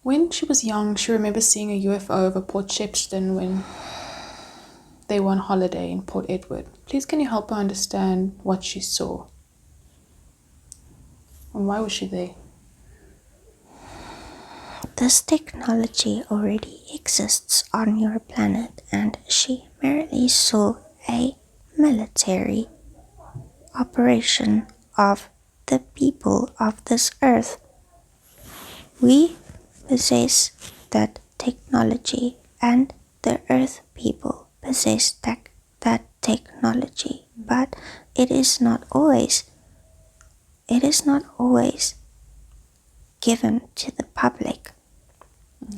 When she was young, she remembers seeing a UFO over Port Shepstone when they were on holiday in Port Edward. Please can you help her understand what she saw? And why was she there? This technology already exists on your planet, and she merely saw a military operation of the people of this earth. We possess that technology, and the earth people possess that technology, but it is not always given to the public.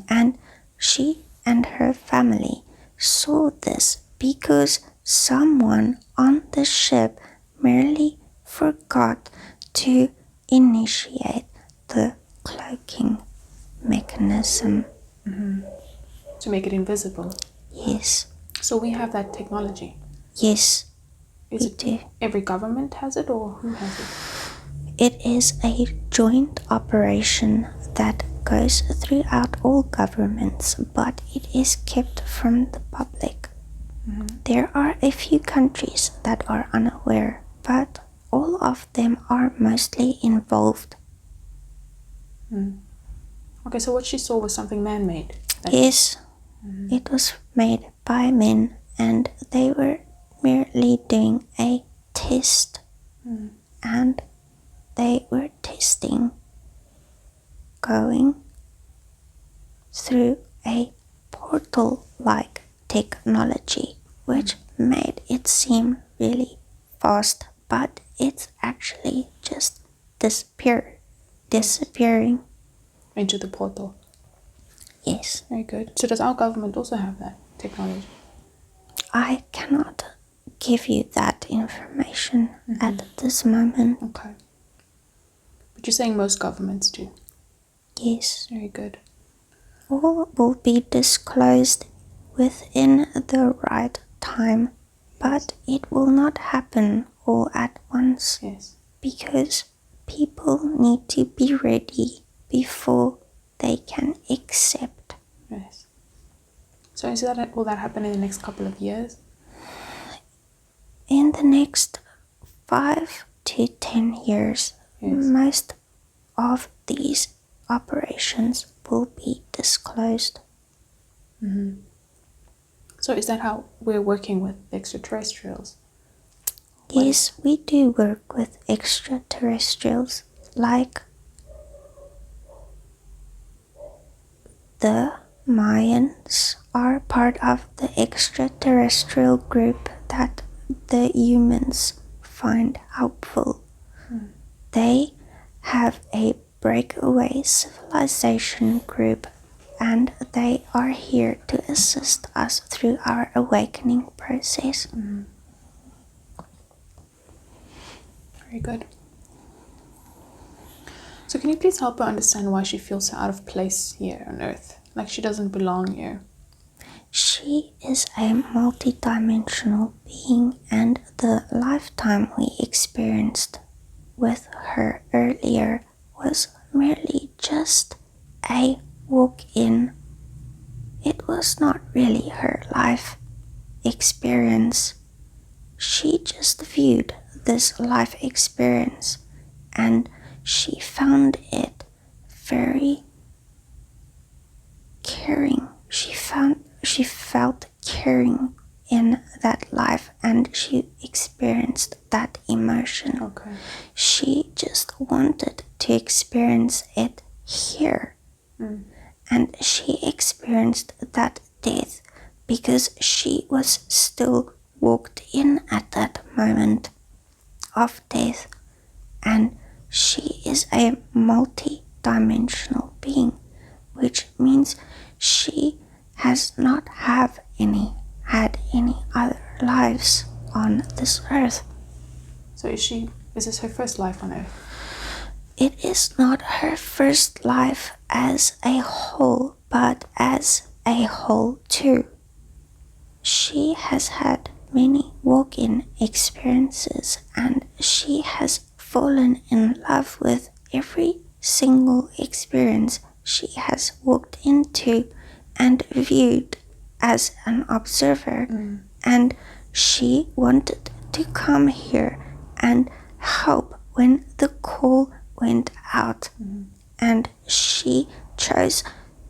And she and her family saw this because someone on the ship merely forgot to initiate the cloaking mechanism. To make it invisible. Yes. So we have that technology. Yes, Is we it do. every government has it, or who has it? It is a joint operation that goes throughout all governments, but it is kept from the public. There are a few countries that are unaware, but all of them are mostly involved. Okay, so what she saw was something man-made. Yes, it was made by men, and they were merely doing a test, and they were testing going through a portal-like technology, which made it seem really fast, but it's actually just disappearing. Into the portal. Yes. Very good. So does our government also have that technology? I cannot give you that information at this moment. Okay. But you're saying most governments do? Yes. Very good. All will be disclosed within the right time, but it will not happen all at once. Yes. Because people need to be ready before they can accept. Yes. So will that happen in the next couple of years? In the next 5 to 10 years, most of these operations will be disclosed. So is that how we're working with extraterrestrials? Yes, we do work with extraterrestrials, like the Mayans are part of the extraterrestrial group that the humans find helpful. They have a breakaway civilization group, and they are here to assist us through our awakening process. Very good. So can you please help her understand why she feels so out of place here on Earth? Like she doesn't belong here. She is a multidimensional being, and the lifetime we experienced with her earlier was merely just a walk-in. It was not really her life experience. She just viewed this life experience, and she found it very caring. She felt caring in that life, and she experienced that emotion. Okay. She just wanted to experience it here. And she experienced that death because she was still walked in at that moment. of death, and she is a multi-dimensional being, which means she has not had any other lives on this earth. So is this her first life on Earth? It is not her first life as a whole, but as a whole too. She has had many walk-in experiences, and she has fallen in love with every single experience she has walked into and viewed as an observer. And she wanted to come here and help when the call went out. And she chose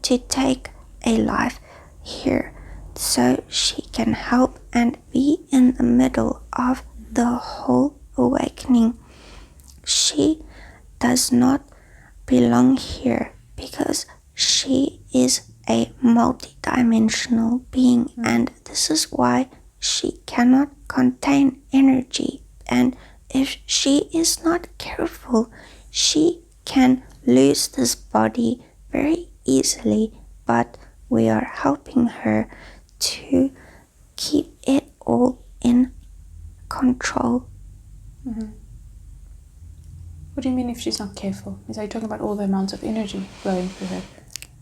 to take a life here so she can help and be in the middle of the whole awakening. She does not belong here because she is a multi-dimensional being, and this is why she cannot contain energy. And if she is not careful, she can lose this body very easily, but we are helping her to keep it all in control. What do you mean if she's not careful? Are you talking about all the amounts of energy flowing through her?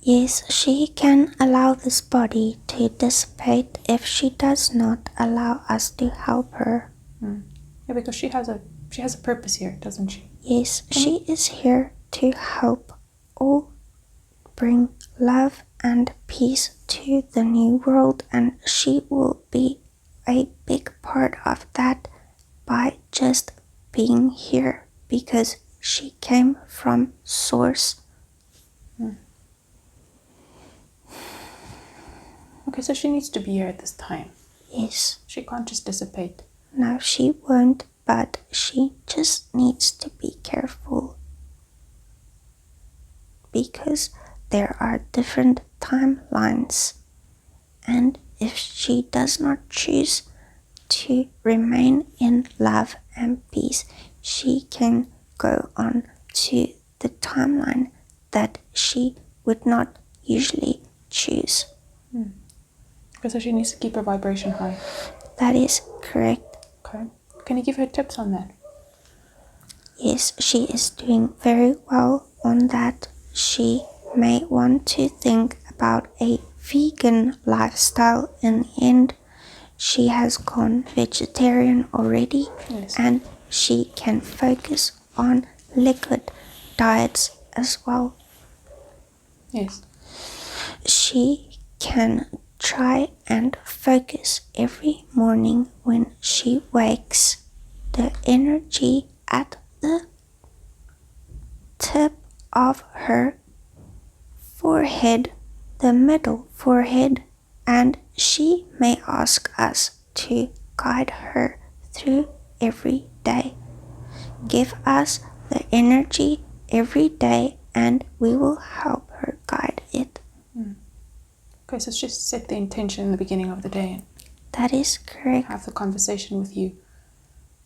Yes, she can allow this body to dissipate if she does not allow us to help her. Yeah, because she has a purpose here, doesn't she? Yes, she is here to help all bring love and peace to the new world, and she will be a big part of that by just being here because she came from source. Okay, so she needs to be here at this time. Yes. She can't just dissipate. No, she won't, but she just needs to be careful because there are different timelines, and if she does not choose to remain in love and peace, she can go on to the timeline that she would not usually choose. Okay, so she needs to keep her vibration high. That is correct. Okay. Can you give her tips on that? Yes, she is doing very well on that. She may want to think about a vegan lifestyle in the end. She has gone vegetarian already, Yes. and she can focus on liquid diets as well. Yes. She can try and focus every morning when she wakes. The energy at the tip of her forehead, the middle forehead, and she may ask us to guide her through every day. Give us the energy every day and we will help her guide it. Okay, so just set the intention in the beginning of the day That is correct. and have the conversation with you.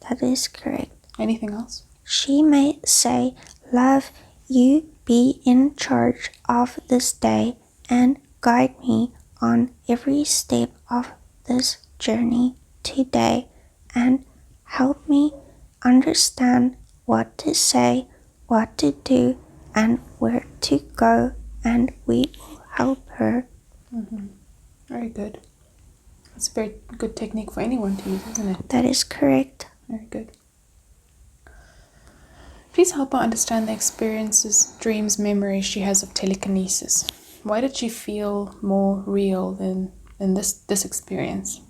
That is correct. Anything else? She may say, "Love, you be in charge of this day and guide me on every step of this journey today and help me understand what to say, what to do, and where to go, and we will help her." Very good. It's a very good technique for anyone to use, isn't it? That is correct. Very good. Please help her understand the experiences, dreams, memories she has of telekinesis. Why did she feel more real than this experience?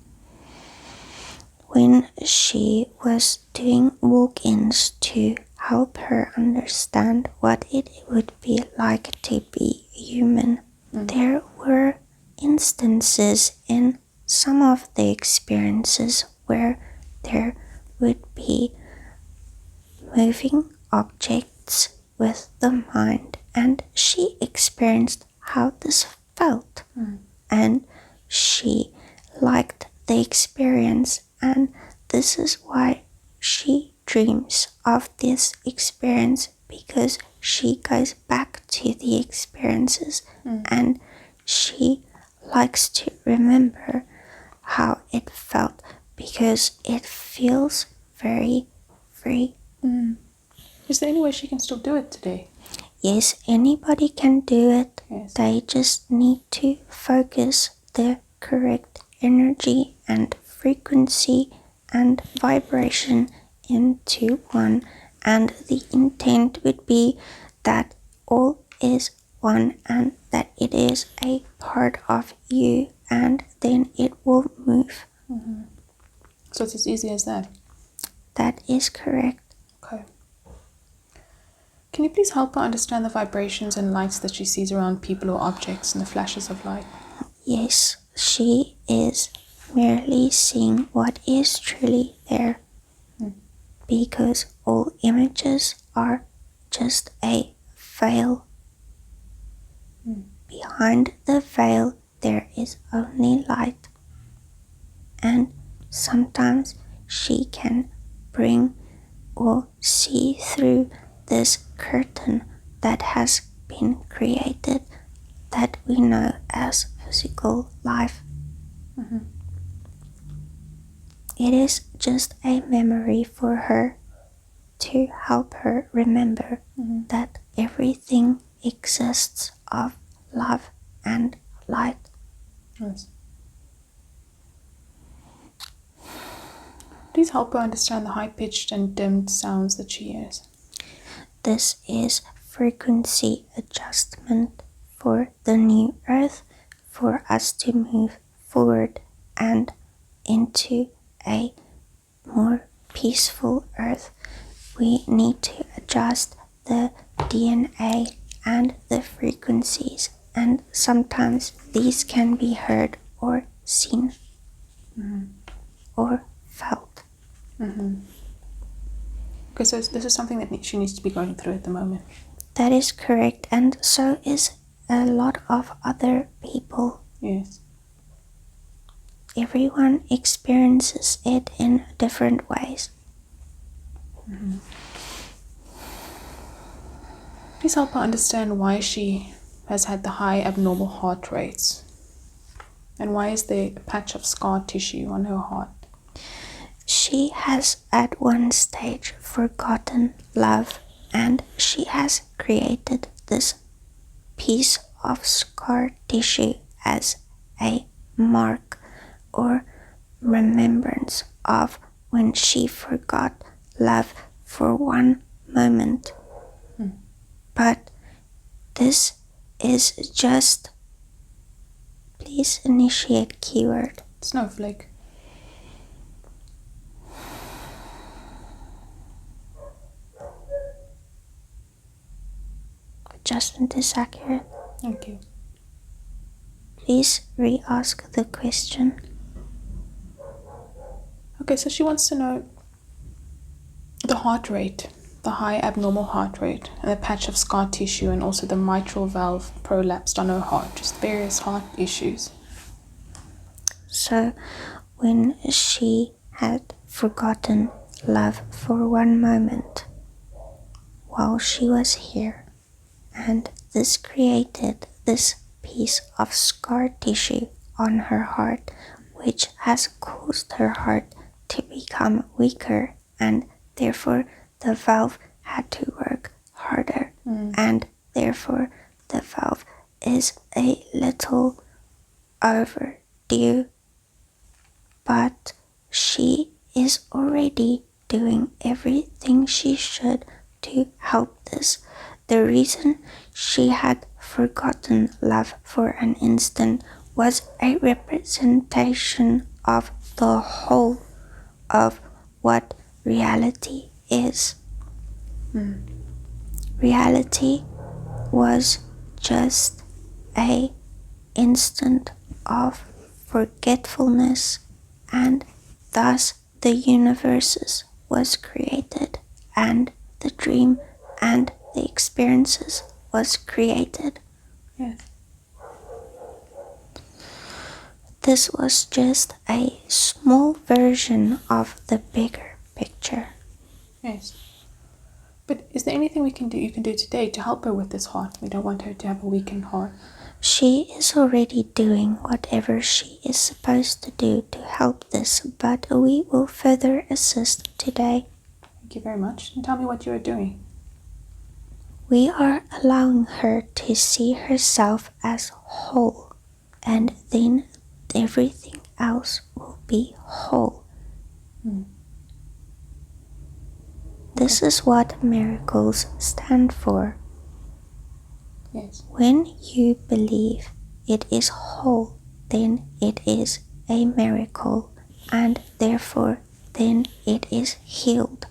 When she was doing walk-ins to help her understand what it would be like to be human, there were instances in some of the experiences where there would be moving objects with the mind, and she experienced how this felt, and she liked the experience, and this is why she dreams of this experience because she goes back to the experiences and she likes to remember how it felt because it feels very free. Is there any way she can still do it today? Yes, anybody can do it. Yes. They just need to focus the correct energy and frequency and vibration into one, and the intent would be that all is one and that it is a part of you, and then it will move. So it's as easy as that? That is correct. Okay. Can you please help her understand the vibrations and lights that she sees around people or objects and the flashes of light? Yes, she is merely seeing what is truly there, because all images are just a veil. Behind the veil there is only light, and sometimes she can bring or see through this curtain that has been created that we know as physical life. It is just a memory for her to help her remember that everything exists of love and light. Yes. Please help her understand the high-pitched and dimmed sounds that she hears. This is frequency adjustment for the new earth, for us to move forward and into a more peaceful earth. We need to adjust the DNA and the frequencies, and sometimes these can be heard or seen or felt. Okay, so this is something that she needs to be going through at the moment. That is correct, and so is a lot of other people. Yes. Everyone experiences it in different ways. Please help her understand why she has had the high abnormal heart rates. And why is there a patch of scar tissue on her heart? She has at one stage forgotten love, and she has created this piece of scar tissue as a mark or remembrance of when she forgot love for one moment. But this is just, please initiate keyword. Snowflake. Adjustment is accurate. Thank you. Please re-ask the question. Okay, so she wants to know the heart rate, the high abnormal heart rate, and the patch of scar tissue, and also the mitral valve prolapsed on her heart, just various heart issues. So, when she had forgotten love for one moment while she was here, and this created this piece of scar tissue on her heart, which has caused her heart to become weaker, and therefore the valve had to work harder, and therefore the valve is a little overdue. But she is already doing everything she should to help this. The reason she had forgotten love for an instant was a representation of the whole of what reality is. Reality was just a instant of forgetfulness, and thus the universes was created, and the dream and the experiences was created. Yes. This was just a small version of the bigger picture. Yes. But is there anything you can do today to help her with this heart? We don't want her to have a weakened heart. She is already doing whatever she is supposed to do to help this, but we will further assist today. Thank you very much. And tell me what you are doing. We are allowing her to see herself as whole, and then everything else will be whole. This is what miracles stand for. Yes. When you believe it is whole, then it is a miracle, and therefore then it is healed.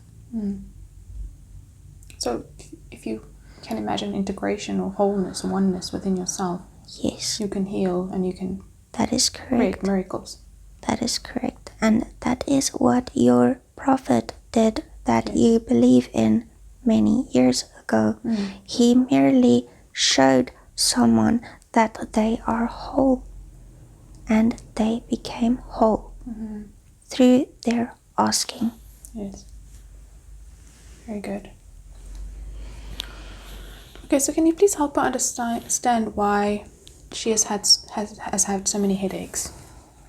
So if you can imagine integration or wholeness, oneness within yourself, Yes, you can heal and you can that is create correct. miracles. That is correct. And that is what your prophet did that Yes. you believe in many years ago. He merely showed someone that they are whole, and they became whole through their asking. Yes. Very good. Okay, so can you please help her understand why she has had so many headaches?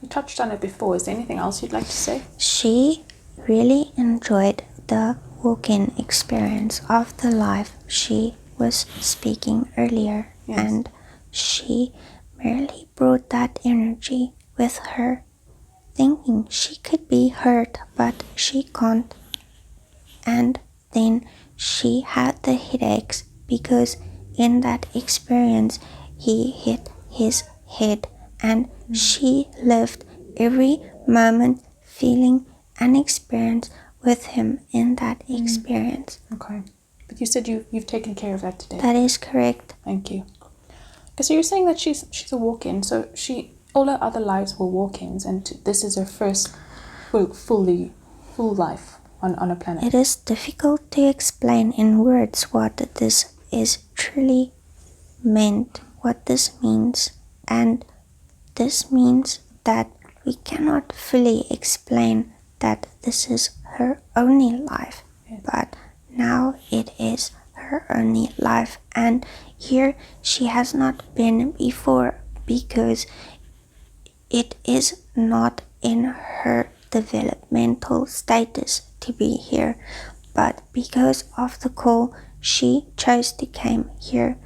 You touched on it before. Is there anything else you'd like to say? She really enjoyed the walk-in experience of the life she was speaking earlier. Yes. And she merely brought that energy with her, thinking she could be hurt, but she can't. And then she had the headaches because in that experience he hit his head, and she lived every moment feeling an experience with him in that experience. Okay. But you said you've taken care of that today. That is correct. Thank you. Okay, so you're saying that she's a walk-in, so all her other lives were walk-ins, and this is her first full life on a planet. It is difficult to explain in words what this is truly meant, what this means, and this means that we cannot fully explain that this is her only life, Yes. but now it is her only life, and here she has not been before because it is not in her developmental status to be here, but because of the call she chose to come here.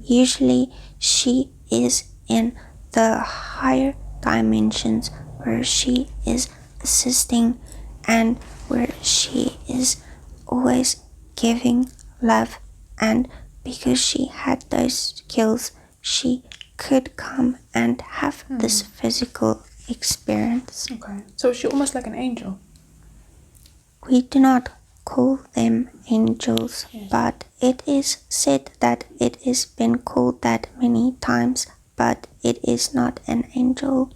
Usually she is in the higher dimensions where she is assisting and where she is always giving love, and because she had those skills she could come and have this physical experience. Okay. So is she almost like an angel? We do not call them angels, Yes. but it is said that it has been called that many times, but it is not an angel.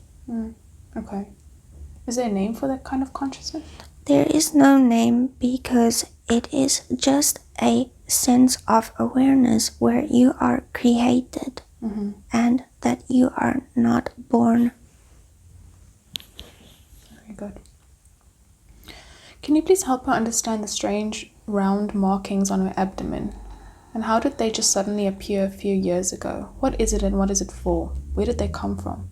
Okay. Is there a name for that kind of consciousness? There is no name because it is just a sense of awareness where you are created and that you are not born. Very good. Can you please help her understand the strange round markings on her abdomen? And how did they just suddenly appear a few years ago? What is it and what is it for? Where did they come from?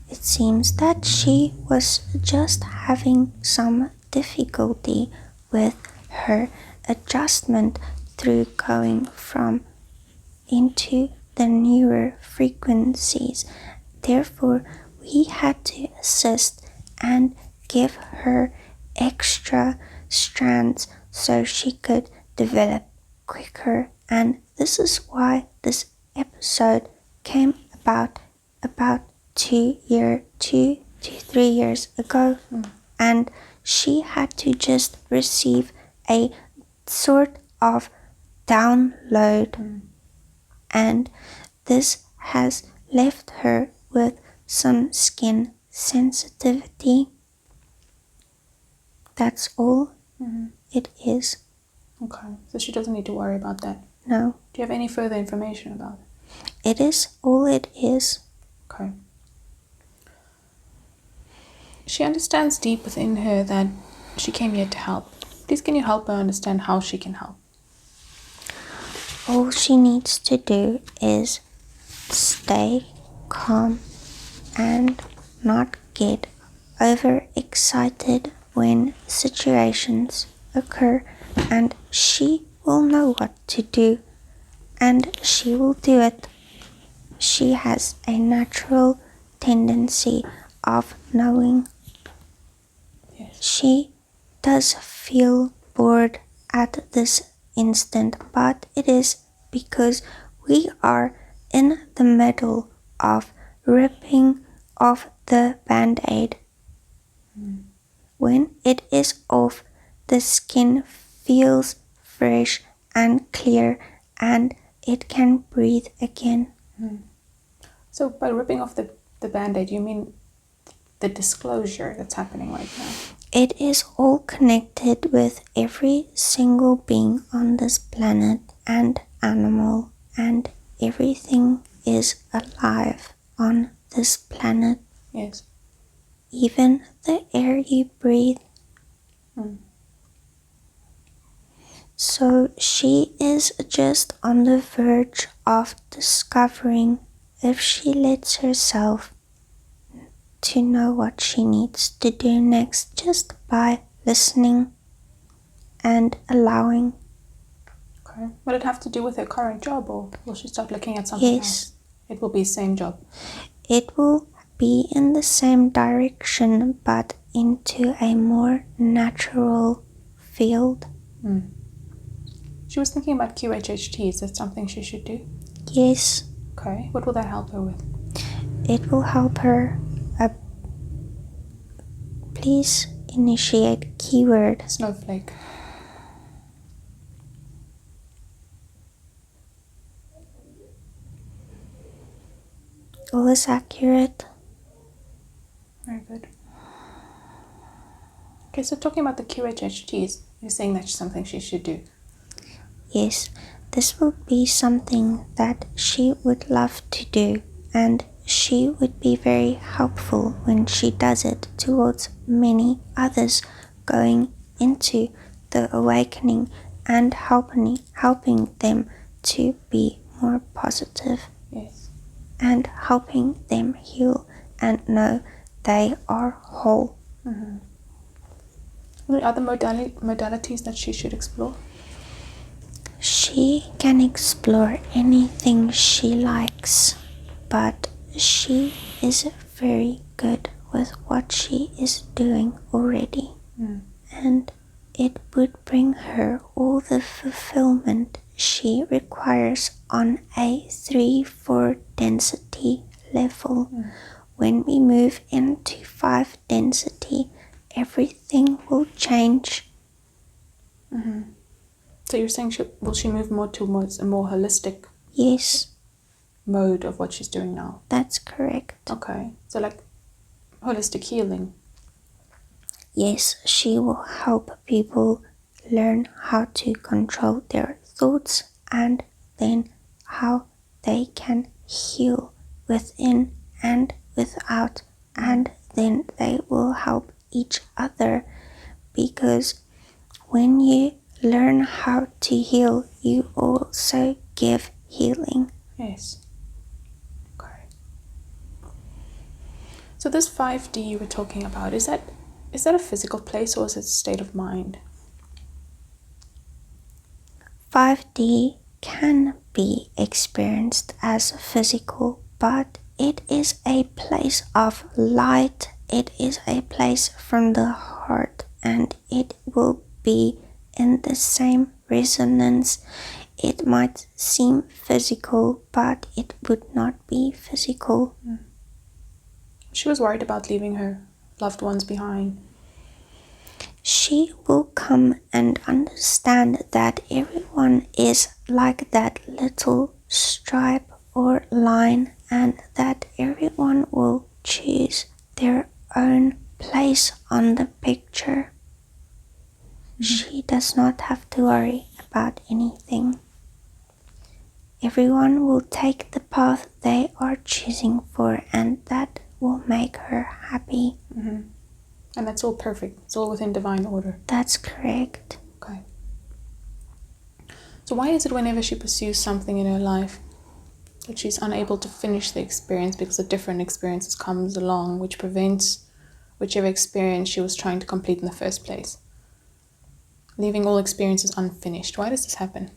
It seems that she was just having some difficulty with her adjustment through going from into the newer frequencies. Therefore, we had to assist and give her extra strands so she could develop quicker. And this is why this episode came about 2 to 3 years ago. And she had to just receive a sort of download, and this has left her with some skin sensitivity. That's all it is. Okay, so she doesn't need to worry about that. No, Do you have any further information about it? it is all it is. Okay. she understands deep within her that she came here to help. Please, can you help her understand how she can help? All she needs to do is stay calm and not get overexcited when situations occur, and she will know what to do, and she will do it. She has a natural tendency of knowing. Yes. She does feel bored at this instant, but it is because we are in the middle of ripping off the band-aid. When it is off, the skin feels fresh and clear, and it can breathe again. So by ripping off the band-aid, you mean the disclosure that's happening right now? It is all connected with every single being on this planet and animal, and everything is alive on this planet. Yes. Even the air you breathe. So she is just on the verge of discovering, if she lets herself, to know what she needs to do next, just by listening and allowing. Okay. Will it have to do with her current job, or will she start looking at something else? It will be the same job. It will be in the same direction, but into a more natural field. She was thinking about QHHT. Is that something she should do? Yes. Okay. What will that help her with? It will help her. Please initiate keyword. Snowflake. All is accurate. Very good. Okay, so talking about the QHHTs, you're saying that's something she should do. Yes, this will be something that she would love to do, and she would be very helpful when she does it towards many others going into the awakening and helping them to be more positive. Yes. And helping them heal and know they are whole. What other modalities that she should explore? She can explore anything she likes, but she is very good with what she is doing already. And it would bring her all the fulfillment she requires on a 3-4 density level. When we move into 5 density, everything will change. So you're saying will she move more towards a more holistic mode of what she's doing now? That's correct. Okay. So like holistic healing. Yes, she will help people learn how to control their thoughts, and then how they can heal within and without, and then they will help each other, because when you learn how to heal, you also give healing. Yes. Okay. So this 5D you were talking about, is that a physical place, or is it a state of mind? 5D can be experienced as physical, but it is a place of light. It is a place from the heart, and it will be in the same resonance. It might seem physical, but it would not be physical. She was worried about leaving her loved ones behind. She will come and understand that everyone is like that little stripe or line, and that everyone will choose their own place on the picture. She does not have to worry about anything. Everyone will take the path they are choosing for, and that will make her happy. And that's all perfect. It's all within divine order. That's correct. Okay. So why is it whenever she pursues something in her life that she's unable to finish the experience because a different experience comes along, which prevents whichever experience she was trying to complete in the first place, leaving all experiences unfinished? Why does this happen?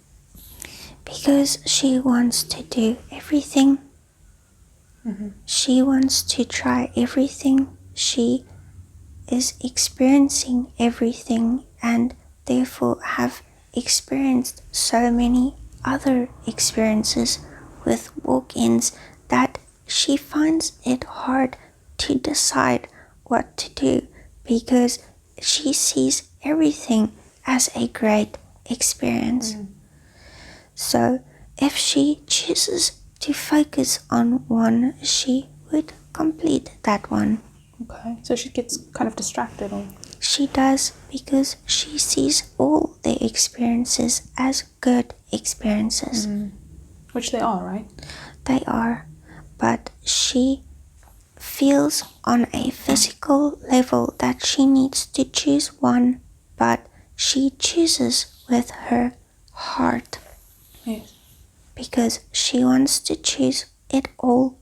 Because she wants to do everything. She wants to try everything. She is experiencing everything and therefore have experienced so many other experiences with walk-ins that she finds it hard to decide what to do because she sees everything as a great experience. So if she chooses to focus on one, she would complete that one. Okay, so she gets kind of distracted. Or She does, because she sees all the experiences as good experiences. which they are, right? They are, but she feels on a physical level that she needs to choose one, but she chooses with her heart. Yes. Because she wants to choose it all.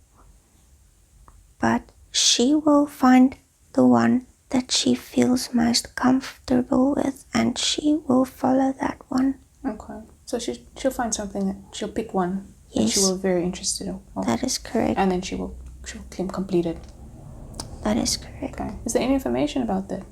But she will find the one that she feels most comfortable with, and she will follow that one. Okay. So she'll find something that she'll pick one that she Yes. will be very interested in. That is correct. And then she'll complete it. That is correct. Okay. Is there any information about that?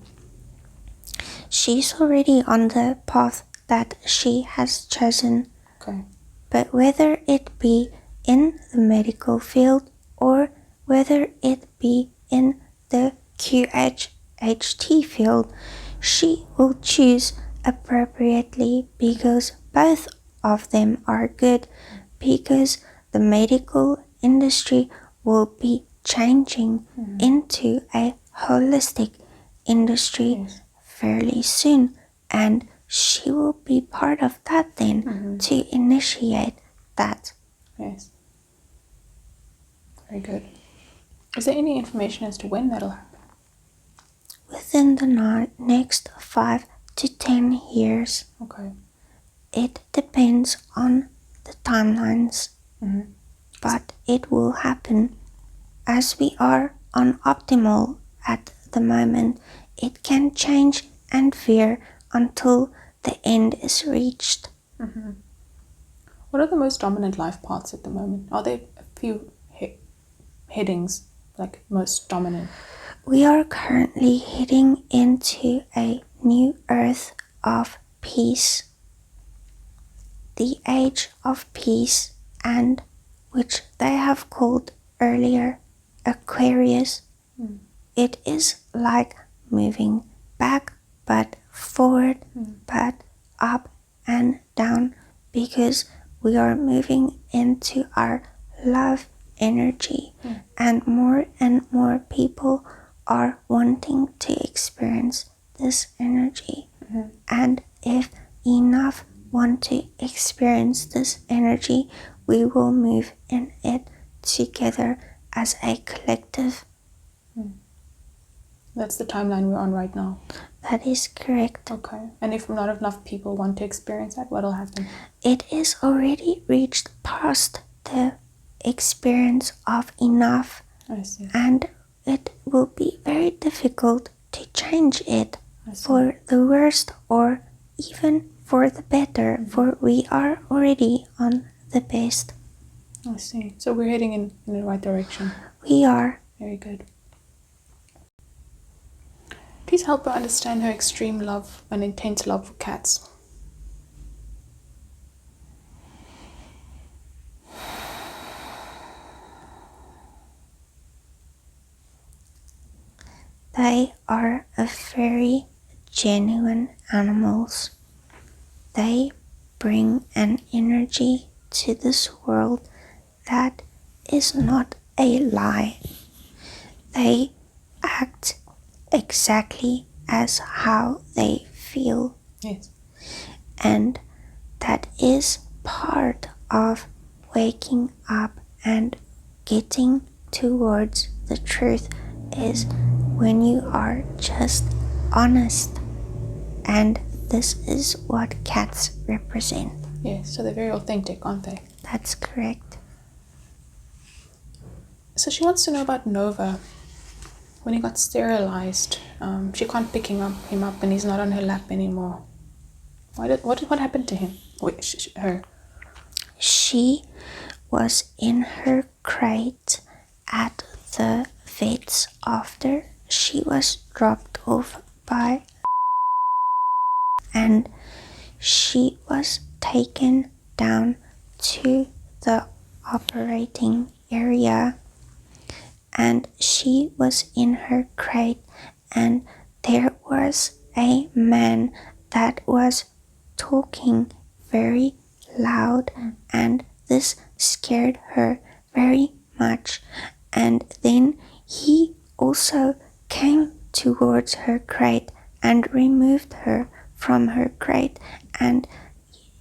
She's already on the path that she has chosen. Okay. But whether it be in the medical field or whether it be in the QHHT field, she will choose appropriately because both of them are good, because the medical industry will be changing into a holistic industry fairly soon, and she will be part of that then to initiate that. Yes. Very good. Is there any information as to when that'll happen? Within the next 5 to 10 years. Okay. It depends on the timelines, but it will happen. As we are on optimal at the moment, it can change and veer until the end is reached. What are the most dominant life paths at the moment? Are there a few headings, like most dominant? We are currently heading into a new earth of peace. The age of peace, and which they have called earlier Aquarius. It is like moving back but forward but up and down, because we are moving into our love energy, and more people are wanting to experience this energy. And if enough want to experience this energy, we will move in it together as a collective. That's the timeline we're on right now. That is correct. Okay. And if not enough people want to experience that, what'll happen? It is already reached past the experience of enough. I see. And it will be very difficult to change it for the worst or even for the better, for we are already on the best. I see. So we're heading in the right direction. We are. Very good. Please help her understand her extreme love and intense love for cats. They are a very genuine animals. They bring an energy to this world that is not a lie. They act exactly as how they feel. Yes. And that is part of waking up and getting towards the truth, is when you are just honest. And this is what cats represent. Yes, so they're very authentic, aren't they? That's correct. So she wants to know about Nova. When he got sterilized, she can't pick him up and he's not on her lap anymore. What happened to him? Wait, her. She was in her crate at the vet's after she was dropped off by, and she was taken down to the operating area, and she was in her crate, and there was a man that was talking very loud, and this scared her very much. And then he also came towards her crate and removed her from her crate, and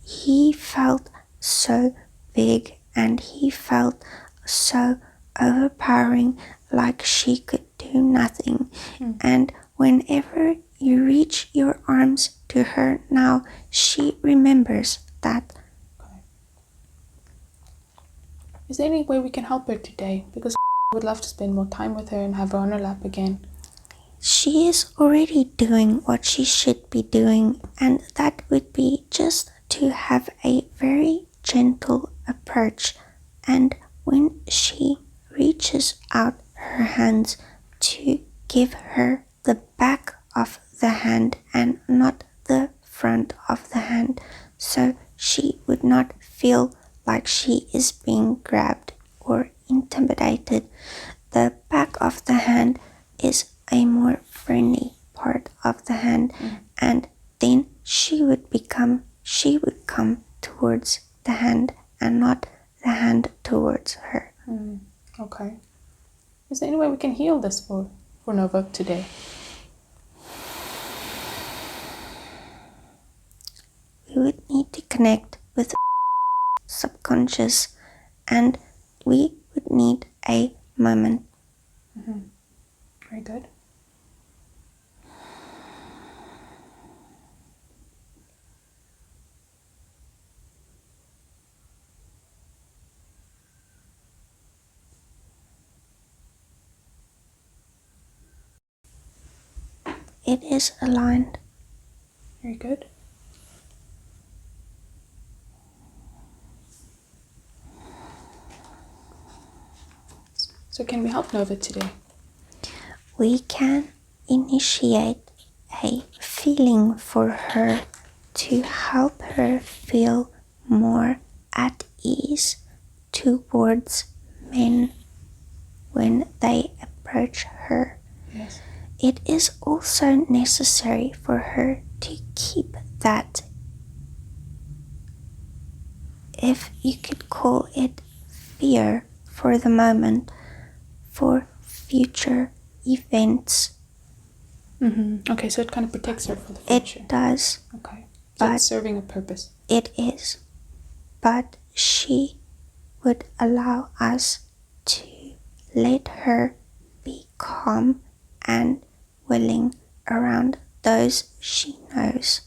he felt so big and he felt so overpowering, like she could do nothing. And whenever you reach your arms to her now, she remembers that. Okay. Is there any way we can help her today? Because I would love to spend more time with her and have her on her lap again. She is already doing what she should be doing, and that would be just to have a very gentle approach. And when she reaches out her hands, to give her the back of the hand and not the front of the hand, so she would not feel like she is being grabbed or intimidated. The back of the hand is a more friendly part of the hand, and then she would come towards the hand and not the hand towards her. Okay. Is there any way we can heal this for Nova today? We would need to connect with the subconscious, and we would need a moment. Very good. It is aligned. Very good. So can we help Nova today? We can initiate a feeling for her to help her feel more at ease towards men when they approach her. Yes. It is also necessary for her to keep that, if you could call it fear for the moment, for future events. Okay, so it kind of protects her for the future. It does. Okay. So But it's serving a purpose. it is. But she would allow us to let her be calm and willing around those she knows.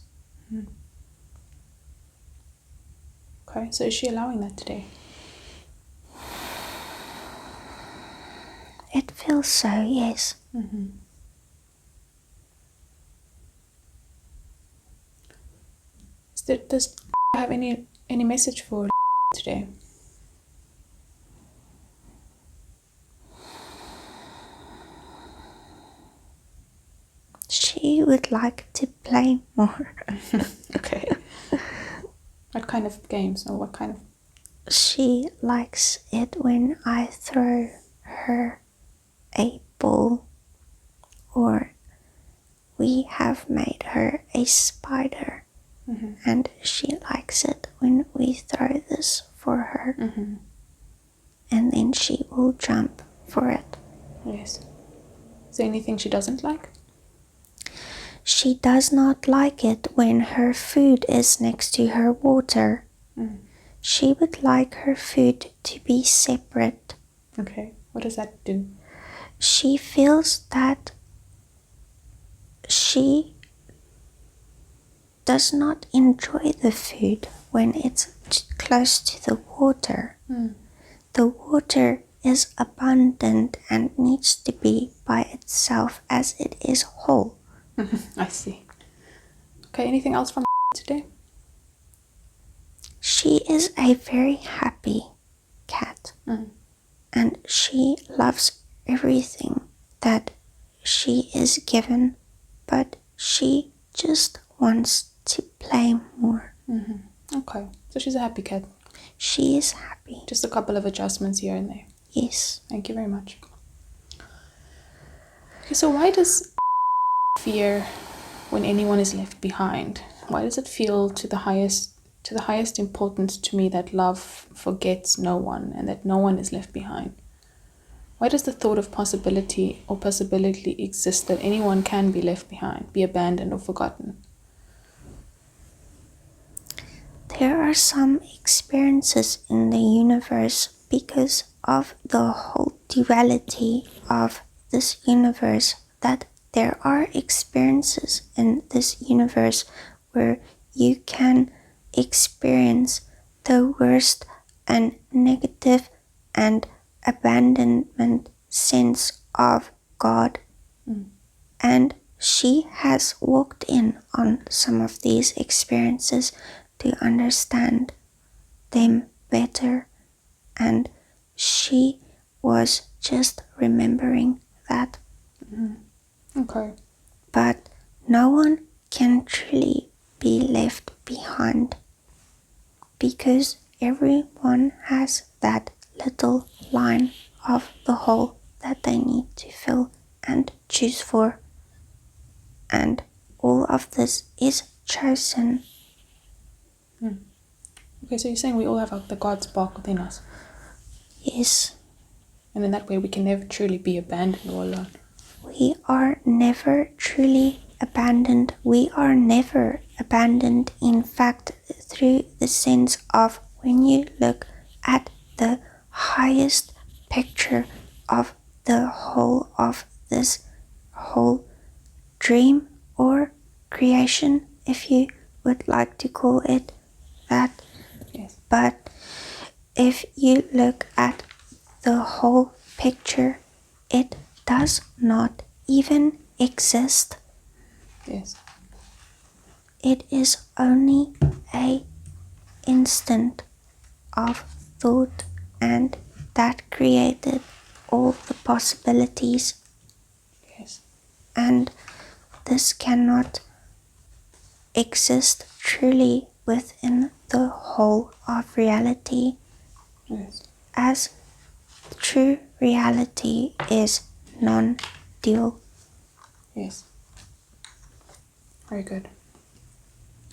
Okay, so is she allowing that today? It feels so, yes. Does have any message for today? She would like to play more. Okay. What kind of games or what kind of? She likes it when I throw her a ball, or we have made her a spider, and she likes it when we throw this for her, and then she will jump for it. Yes. Is there anything she doesn't like? She does not like it when her food is next to her water. She would like her food to be separate. Okay. What does that do? She feels that she does not enjoy the food when it's close to the water. The water is abundant and needs to be by itself as it is whole. I see. Okay, anything else from today? She is a very happy cat, and she loves everything that she is given, but she just wants to play more. Okay, so she's a happy cat. She is happy. Just a couple of adjustments here and there. Yes. Thank you very much. Okay, so why does fear when anyone is left behind? Why does it feel to the highest importance to me that love forgets no one and that no one is left behind? Why does the thought of possibility exist that anyone can be left behind, be abandoned or forgotten? There are some experiences in the universe because of the whole duality of this universe, that there are experiences in this universe where you can experience the worst and negative and abandonment sense of God. And she has walked in on some of these experiences to understand them better, and she was just remembering that. Okay. But no one can truly be left behind because everyone has that little line of the hole that they need to fill and choose for, and all of this is chosen. Okay, so you're saying we all have the God spark within us, Yes, and in that way we can never truly be abandoned or alone. we are never truly abandoned. We are never abandoned. In fact, through the sense of when you look at the highest picture of the whole of this whole dream or creation, if you would like to call it that. Yes. But if you look at the whole picture, it does not even exist. Yes. It is only an instant of thought, and that created all the possibilities. Yes. And this cannot exist truly within the whole of reality, Yes. as true reality is non-dual. Yes. Very good.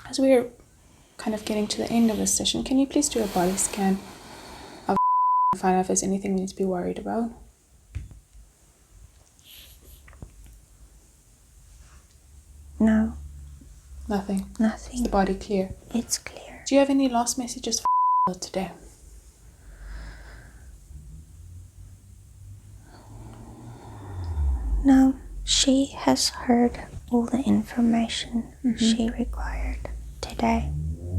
As we're kind of getting to the end of this session, can you please do a body scan of find out if there's anything we need to be worried about? No, Nothing. Is nothing. the body clear? It's clear. Do you have any last messages for today? No, she has heard all the information she required today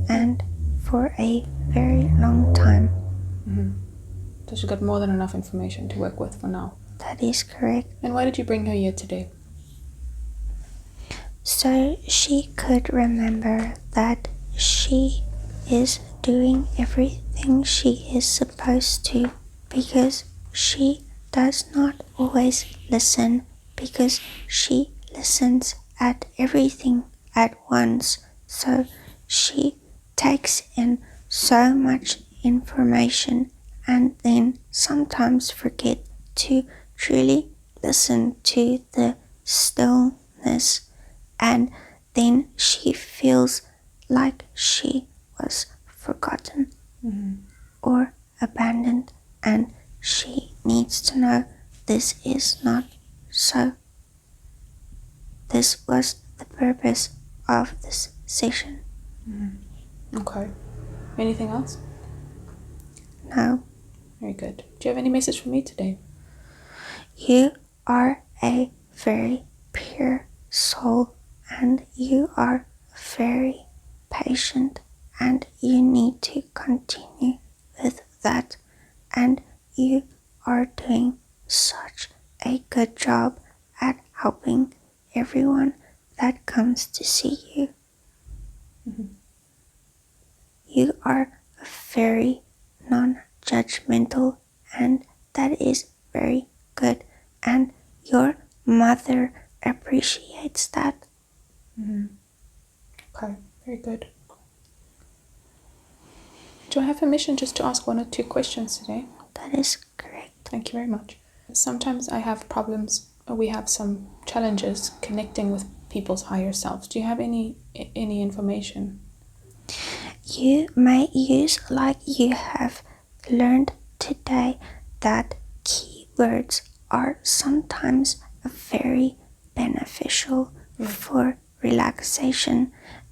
and for a very long time. So she's got more than enough information to work with for now. That is correct. And why did you bring her here today? So she could remember that she is doing everything she is supposed to, because she does not always listen, because she listens at everything at once. So she takes in so much information and then sometimes forget to truly listen to the stillness. And then she feels like she was forgotten or abandoned, and she needs to know this is not so. This was the purpose of this session. Okay. Anything else? No, Very good. Do you have any message for me today? you are a very pure soul, and you are very patient, and you need to continue with that, and you are doing such a good job at helping everyone that comes to see you. You are very non-judgmental, and that is very good, and your mother appreciates that. Okay, very good. Do I have permission just to ask 1 or 2 questions today? That is correct. Thank you very much. Sometimes I have problems, or we have some challenges connecting with people's higher selves. Do you have any information? You may use, like you have learned today, that keywords are sometimes very beneficial for relaxation,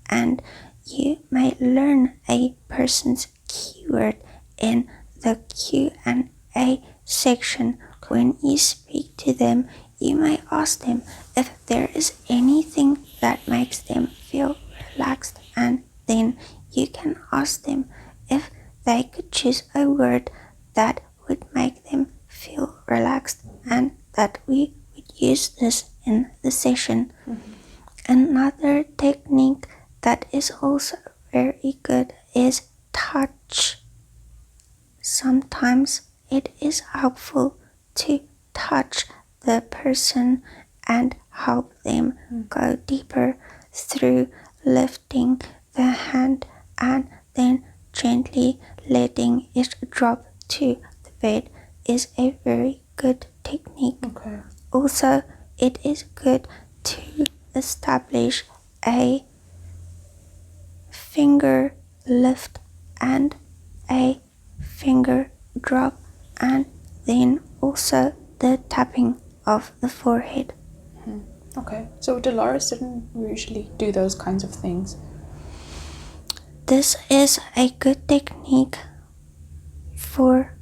and you may learn a person's keyword in the Q&A section. When you speak to them, you may ask them if there is anything that makes them feel relaxed, and then you can ask them if they could choose a word that would make them feel relaxed, and that we would use this in the session. Another technique that is also very good is touch. Sometimes it is helpful to touch the person and help them go deeper through lifting the hand and then gently letting it drop to the bed is a very good technique. Okay. Also, it is good to establish a finger lift and a finger drop, and then also the tapping of the forehead. Okay, so Dolores didn't usually do those kinds of things. This is a good technique for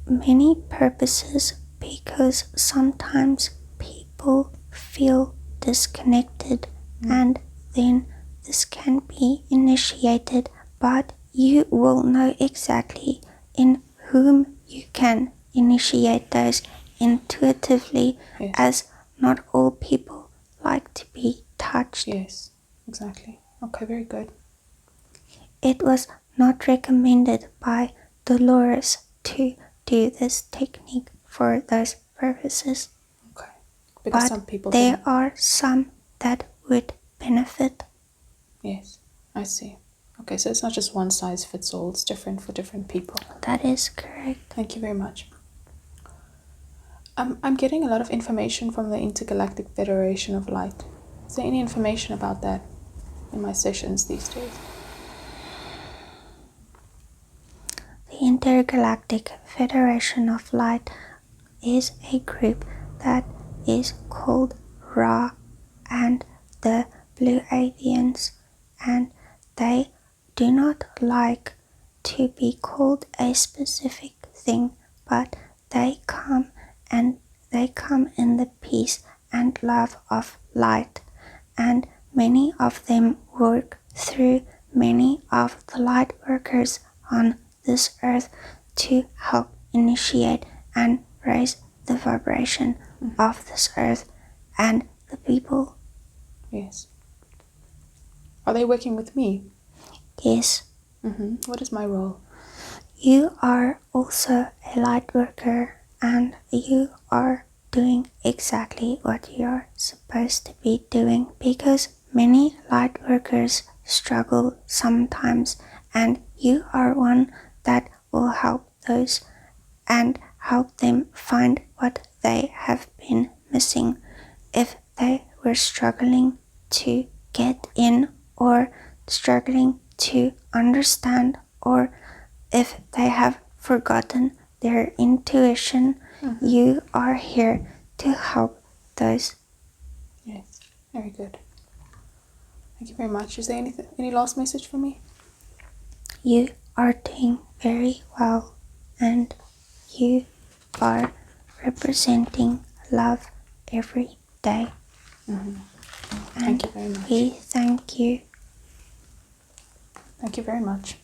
many purposes, because sometimes people feel disconnected, and then this can be initiated, but you will know exactly in whom you can initiate those intuitively. Yes. As not all people like to be touched. Yes, exactly. Okay, very good. It was not recommended by Dolores to do this technique for those purposes. Okay, because But some people there didn't. are some that would benefit. Yes, I see. Okay, so it's not just one size fits all, it's different for different people. That is correct. Thank you very much. I'm getting a lot of information from the Intergalactic Federation of Light. Is there any information about that in my sessions these days? The Intergalactic Federation of Light is a group that is called Ra and the Blue Avians, and they do not like to be called a specific thing, but they come in the peace and love of light, and many of them work through many of the light workers on this earth to help initiate and raise the vibration of this earth and the people. Yes. Are they working with me? Yes. What is my role? You are also a light worker, and you are doing exactly what you're supposed to be doing, because many light workers struggle sometimes, and you are one that will help those and help them find what they have been missing. If they were struggling to get in, or struggling to understand, or if they have forgotten their intuition, you are here to help those. Yes, very good. Thank you very much. Is there any last message for me? You are doing very well, and you are representing love every day. Thank you very much. We thank you. Thank you very much.